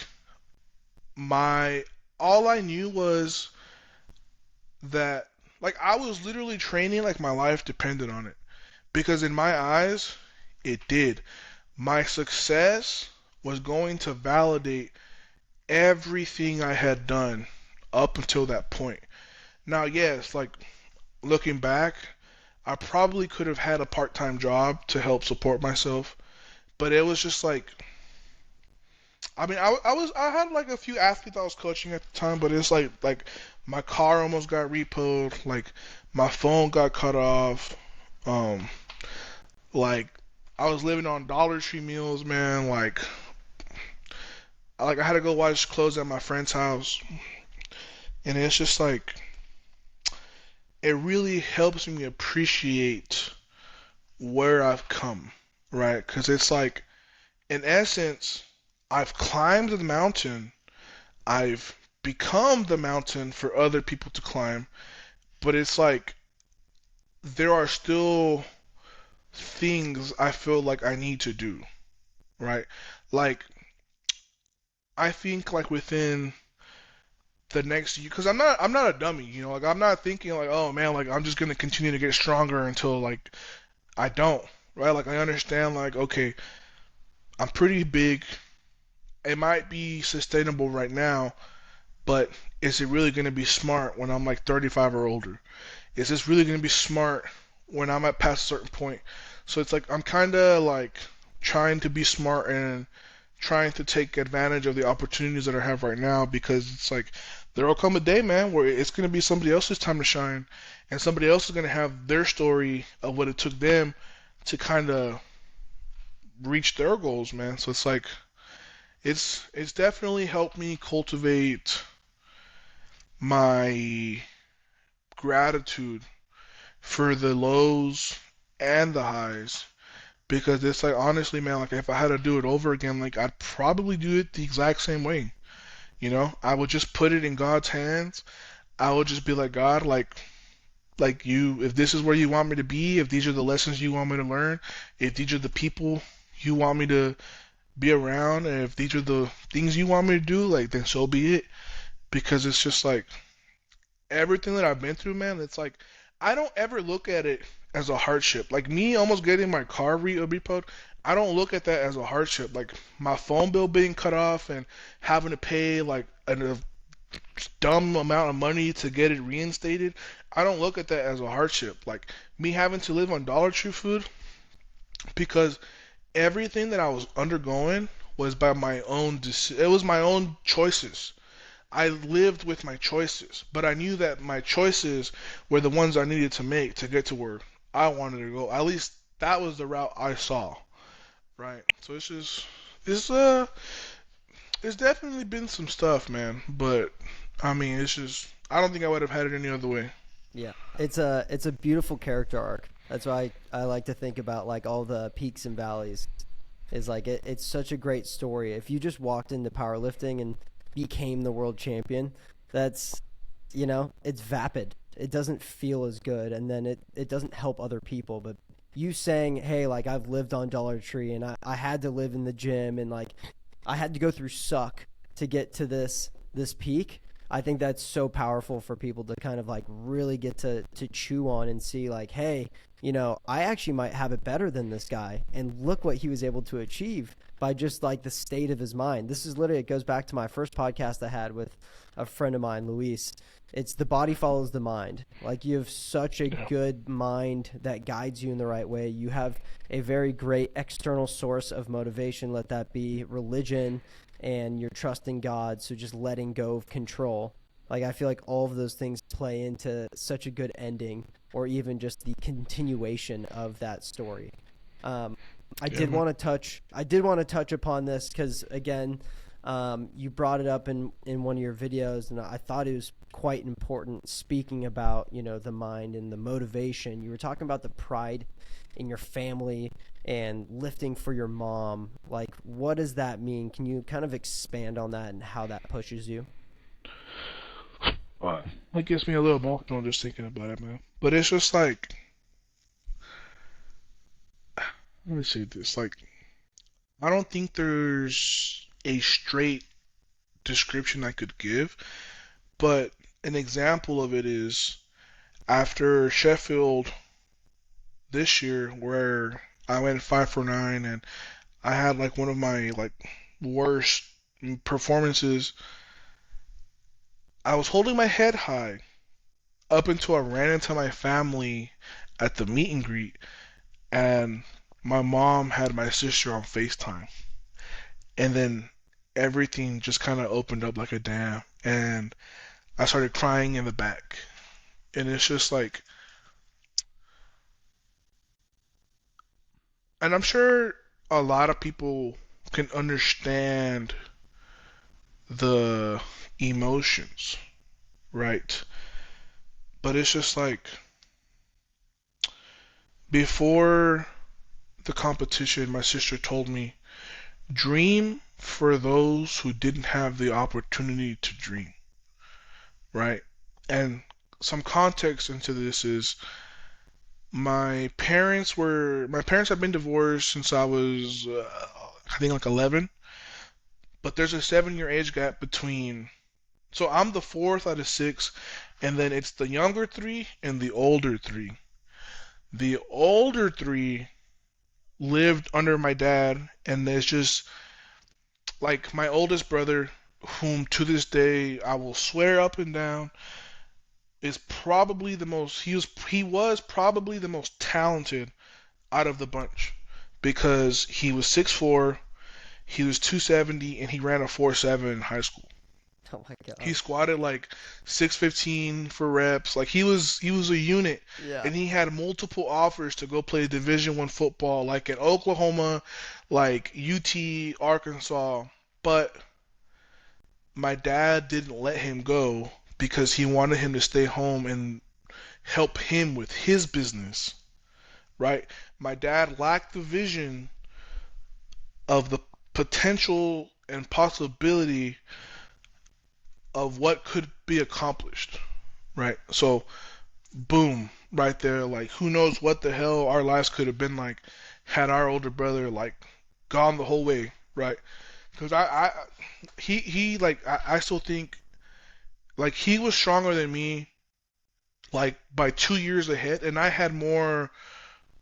my all I knew was that like I was literally training like my life depended on it because in my eyes it did. My success was going to validate everything I had done up until that point. Now, yes, like looking back, I probably could have had a part-time job to help support myself, but it was just like I mean, I had like a few athletes I was coaching at the time, but it's like my car almost got repoed, like my phone got cut off, um, like I was living on Dollar Tree meals, man. Like I had to go wash clothes at my friend's house, and it's just like it really helps me appreciate where I've come, right? Because it's like in essence, I've climbed the mountain. I've become the mountain for other people to climb, but it's like there are still things I feel like I need to do, right? Like I think like within the next year, because I'm not a dummy, like I'm not thinking like, oh man, like I'm just gonna continue to get stronger until like I don't. right? Like I understand, like, okay, I'm pretty big. It might be sustainable right now, but is it really going to be smart when I'm like 35 or older? Is this really going to be smart when I'm at past a certain point? So it's like I'm kind of like trying to be smart and trying to take advantage of the opportunities that I have right now, because it's like there will come a day, man, where it's going to be somebody else's time to shine, and somebody else is going to have their story of what it took them to kind of reach their goals, man. So it's like it's definitely helped me cultivate my gratitude for the lows and the highs, because it's like honestly, man, like if I had to do it over again, like I'd probably do it the exact same way. You know, I would just put it in God's hands. I would just be like, God, like you, if this is where you want me to be, if these are the lessons you want me to learn, if these are the people you want me to be around, and if these are the things you want me to do, like then so be it. Because it's just like everything that I've been through, man, it's like I don't ever look at it as a hardship. Like me almost getting my car repoed, I don't look at that as a hardship. Like my phone bill being cut off and having to pay like a dumb amount of money to get it reinstated, I don't look at that as a hardship. Like me having to live on Dollar Tree food, because everything that I was undergoing was by my own it was my own choices. I lived with my choices, but I knew that my choices were the ones I needed to make to get to where I wanted to go. At least that was the route I saw, right? So it's just it's definitely been some stuff, man. But I mean, it's just I don't think I would have had it any other way. Yeah, it's a beautiful character arc. That's why I like to think about like all the peaks and valleys. Is like it's such a great story. If you just walked into powerlifting and became the world champion, that's it's vapid. It doesn't feel as good, and then it doesn't help other people. But you saying, hey, like I've lived on Dollar Tree and I had to live in the gym and like I had to go through suck to get to this peak. I think that's so powerful for people to kind of like really get to chew on and see like, hey, I actually might have it better than this guy. And look what he was able to achieve by just like the state of his mind. This is literally, it goes back to my first podcast I had with a friend of mine, Luis. It's the body follows the mind. Like you have such a good mind that guides you in the right way. You have a very great external source of motivation. Let that be religion and your trust in God. So just letting go of control. Like I feel like all of those things play into such a good ending, or even just the continuation of that story. I did want to touch upon this because again, you brought it up in one of your videos, and I thought it was quite important. Speaking about the mind and the motivation, you were talking about the pride in your family and lifting for your mom. Like, what does that mean? Can you kind of expand on that and how that pushes you? It gets me a little emotional just thinking about it, man. But it's just like, let me say this, like, I don't think there's a straight description I could give, but an example of it is after Sheffield this year, where I went 5 for 9 and I had like one of my like worst performances. I was holding my head high up until I ran into my family at the meet and greet, and my mom had my sister on FaceTime. And then everything just kind of opened up like a dam, and I started crying in the back. And it's just like, and I'm sure a lot of people can understand the emotions, right? But it's just like before the competition, my sister told me, dream for those who didn't have the opportunity to dream, right? And some context into this is my parents have been divorced since I was I think like 11, but there's a 7 year age gap between, so I'm the fourth out of six, and then it's the younger three and the older three. The older three lived under my dad, and there's just like my oldest brother, whom to this day I will swear up and down is probably the most he was probably the most talented out of the bunch because he was 6'4", he was 270, and he ran a 4.7 in high school. Oh my He god. squatted like 615 for reps. Like he was a unit, Yeah. and he had multiple offers to go play Division 1 football, like in Oklahoma, like UT, Arkansas. But my dad didn't let him go because he wanted him to stay home and help him with his business, right? My dad lacked the vision of the potential and possibility of what could be accomplished, right? So, boom, right there. Like, who knows what the hell our lives could have been like had our older brother like gone the whole way, right? Because he like I still think like he was stronger than me like by 2 years ahead, and I had more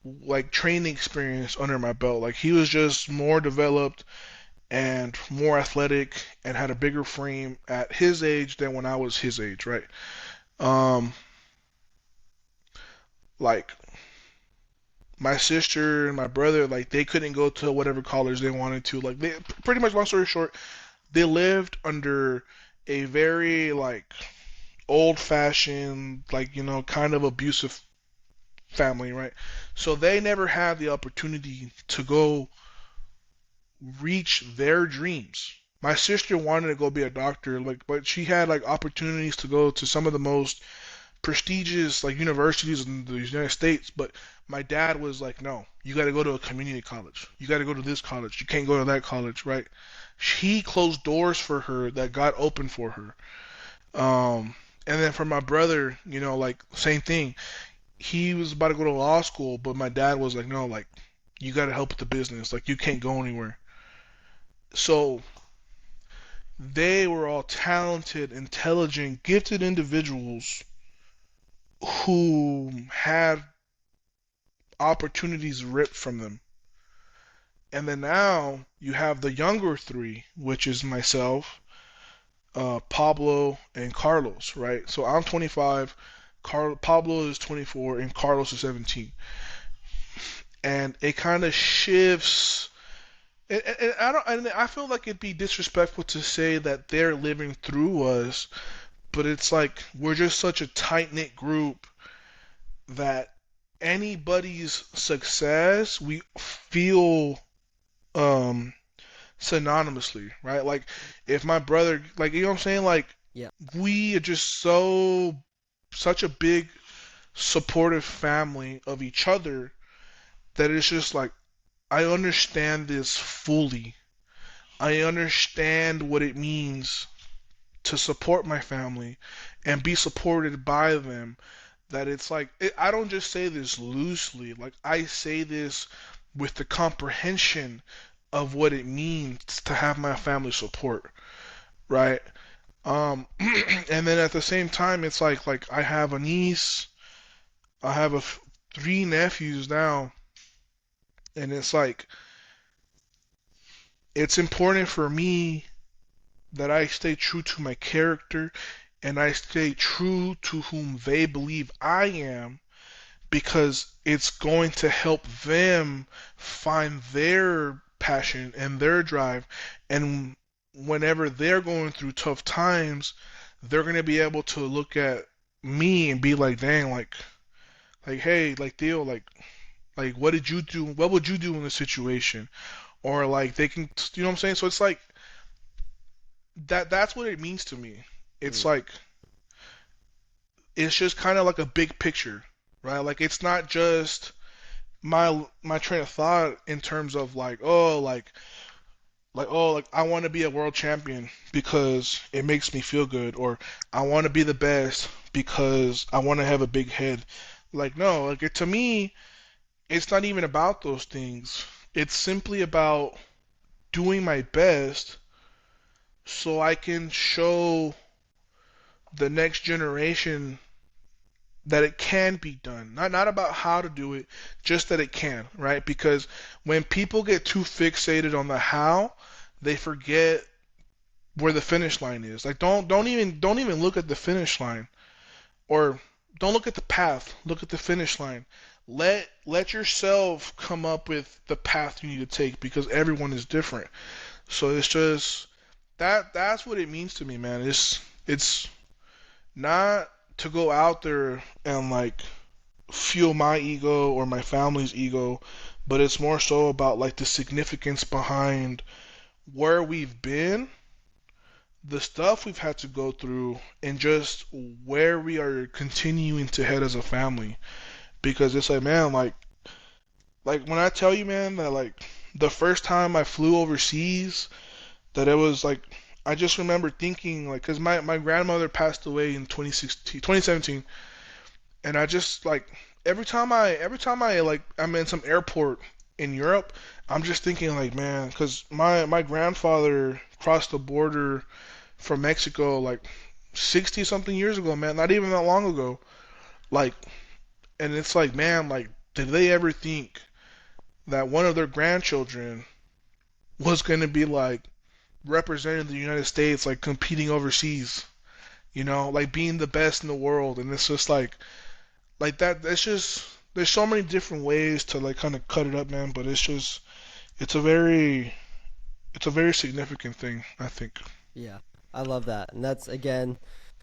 like training experience under my belt. Like he was just more developed and more athletic and had a bigger frame at his age than when I was his age, right? Um, like my sister and my brother, like they couldn't go to whatever college they wanted to. Like they pretty much, long story short, they lived under a very like old-fashioned, like kind of abusive family, right? So they never had the opportunity to go reach their dreams. My sister wanted to go be a doctor, like, but she had like opportunities to go to some of the most prestigious like universities in the United States. But my dad was like, no, you got to go to a community college. You got to go to this college. You can't go to that college, right? He closed doors for her that got open for her. And then for my brother, like same thing. He was about to go to law school, but my dad was like, no, like you got to help with the business. Like you can't go anywhere. So they were all talented, intelligent, gifted individuals who had opportunities ripped from them. And then now you have the younger three, which is myself, Pablo, and Carlos, right? So I'm 25, Pablo is 24, and Carlos is 17. And it kind of shifts. And I don't. And I feel like it'd be disrespectful to say that they're living through us, but it's like we're just such a tight knit group that anybody's success we feel um synonymously, right? Like if my brother, like what I'm saying, like Yeah. we are just such a big supportive family of each other that it's just like I understand this fully. I understand what it means to support my family and be supported by them. That it's like I don't just say this loosely. Like I say this with the comprehension of what it means to have my family support, right? And then at the same time, it's like I have a niece, I have three nephews now, and it's like it's important for me that I stay true to my character and I stay true to whom they believe I am because it's going to help them find their passion and their drive. And whenever they're going through tough times, they're going to be able to look at me and be like, dang, like, hey, like, Theo, like, what did you do? What would you do in this situation? Or like, they can, you know what I'm saying? So it's like, that's what it means to me. It's Mm. like it's just kind of like a big picture, right? Like it's not just my train of thought in terms of like I want to be a world champion because it makes me feel good, or I want to be the best because I want to have a big head. Like no, like to me, it's not even about those things. It's simply about doing my best so I can show the next generation that it can be done. Not about how to do it, just that it can, right? Because when people get too fixated on the how, they forget where the finish line is. Like don't even look at the finish line, or don't look at the path, look at the finish line. Let yourself come up with the path you need to take, because everyone is different. So it's just that's what it means to me, man. It's not to go out there and like fuel my ego or my family's ego, but it's more so about like the significance behind where we've been, the stuff we've had to go through, and just where we are continuing to head as a family. Because it's like, man, like when I tell you, man, that like the first time I flew overseas, that it was like I just remember thinking like, cause my grandmother passed away in 2017, and I just like every time I like I'm in some airport in Europe, I'm just thinking like, man, cause my grandfather crossed the border from Mexico like 60 something years ago, man, not even that long ago. Like, and it's like, man, like, did they ever think that one of their grandchildren was gonna be like representing the United States, like competing overseas, like being the best in the world? And it's just like that. That's just there's so many different ways to like kind of cut it up, man. But it's a very it's a very significant thing, I think. Yeah, I love that, and that's again,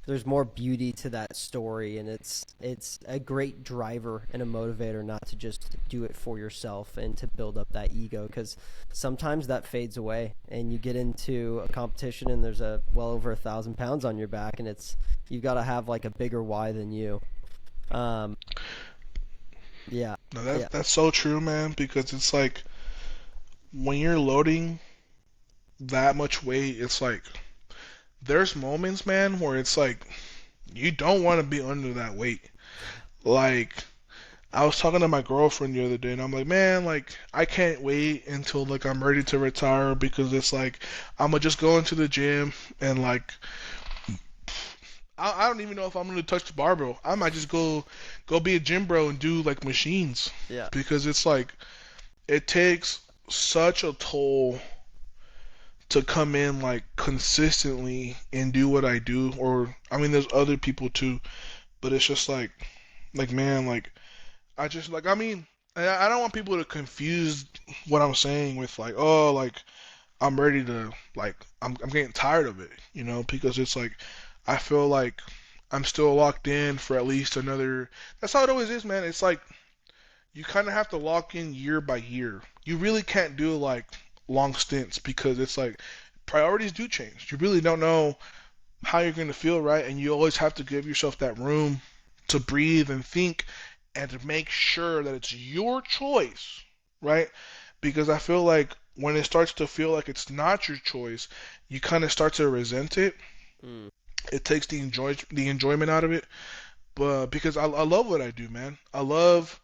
there's more beauty to that story, and it's a great driver and a motivator not to just do it for yourself and to build up that ego, because sometimes that fades away, and you get into a competition and there's a well over 1,000 pounds on your back, and it's you've got to have like a bigger why than you. Um, yeah, No, yeah, that's so true, man. Because it's like when you're loading that much weight, it's like there's moments, man, where it's like you don't want to be under that weight. Like I was talking to my girlfriend the other day, and I'm like, man, like I can't wait until like I'm ready to retire, because it's like I'm gonna just go into the gym and like I don't even know if I'm gonna touch the barbell. I might just go be a gym bro and do like machines, yeah. because it's like it takes such a toll to come in like consistently and do what I do. Or I mean, there's other people too, but it's just like man, like I just like I mean, I don't want people to confuse what I'm saying with like, oh, like I'm ready to like I'm getting tired of it, because it's like I feel like I'm still locked in for at least another. That's how it always is, man. It's like you kind of have to lock in year by year. You really can't do like long stints, because it's like priorities do change. You really don't know how you're going to feel, right? And you always have to give yourself that room to breathe and think, and to make sure that it's your choice, right? Because I feel like when it starts to feel like it's not your choice, you kind of start to resent it. Mm. It takes the enjoyment out of it. But because I love what I do, man. I love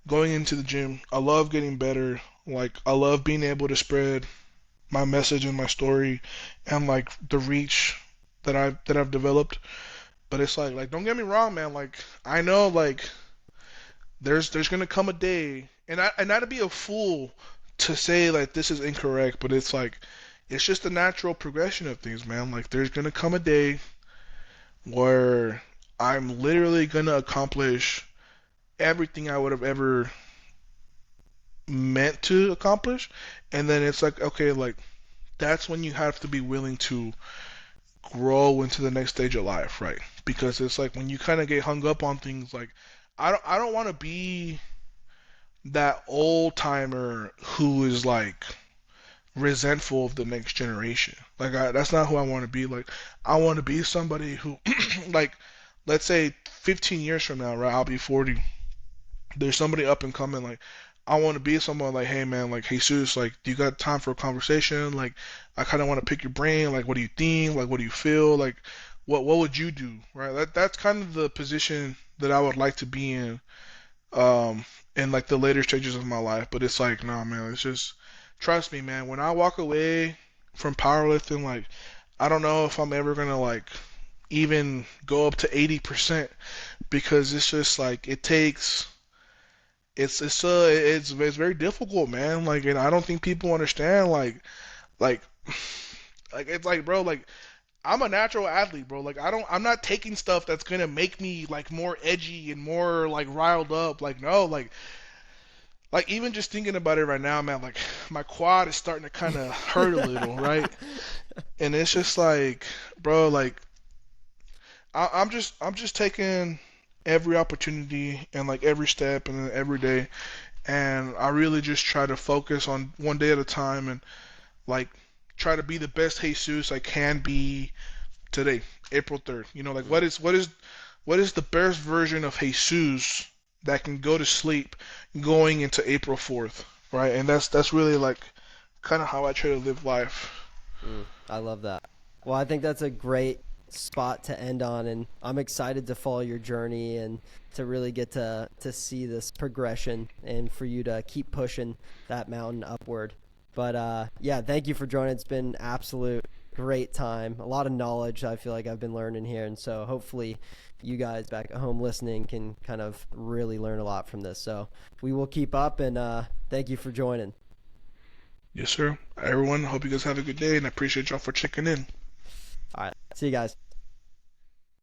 going into the gym. I love getting better. Like I love being able to spread my message and my story, and like the reach that I've developed. But it's like don't get me wrong, man. Like I know like there's gonna come a day, and not to be a fool to say like this is incorrect, but it's like it's just the natural progression of things, man. Like there's gonna come a day where I'm literally gonna accomplish everything I would have ever meant to accomplish, and then it's like okay, like that's when you have to be willing to grow into the next stage of life, right? Because it's like when you kind of get hung up on things, like I don't want to be that old timer who is like resentful of the next generation. Like that's not who I want to be. Like I want to be somebody who, like, let's say 15 years from now, right? I'll be 40. There's somebody up and coming. Like I want to be someone like, hey man, like Jesus, like do you got time for a conversation? Like I kind of want to pick your brain. Like what do you think? Like what do you feel? Like what would you do? Right? That's kind of the position that I would like to be um, in like the later stages of my life. But it's like, nah, man, it's just trust me, man. When I walk away from powerlifting, like I don't know if I'm ever gonna like even go up to 80%, because it's just like it takes it's very difficult, man. Like, and I don't think people understand like like it's like, bro, like I'm a natural athlete, bro. Like I'm not taking stuff that's gonna make me like more edgy and more like riled up. Like no, like even just thinking about it right now, man, like my quad is starting to kind of hurt a little, right? And it's just like, bro, like I'm just taking every opportunity and like every step and every day, and I really just try to focus on one day at a time and like try to be the best Jesus I can be today, April 3rd. You know, like what is the best version of Jesus that can go to sleep going into April 4th, right? And that's really like kind of how I try to live life. I love that. Well, I think that's a great spot to end on, and I'm excited to follow your journey and to really get to see this progression and for you to keep pushing that mountain upward. But yeah, thank you for joining. It's been absolute great time. A lot of knowledge I feel like I've been learning here, and so hopefully you guys back at home listening can kind of really learn a lot from this. So we will keep up, and thank you for joining. Yes, sir. Everyone, hope you guys have a good day, and I appreciate y'all for checking in. All right, see you guys.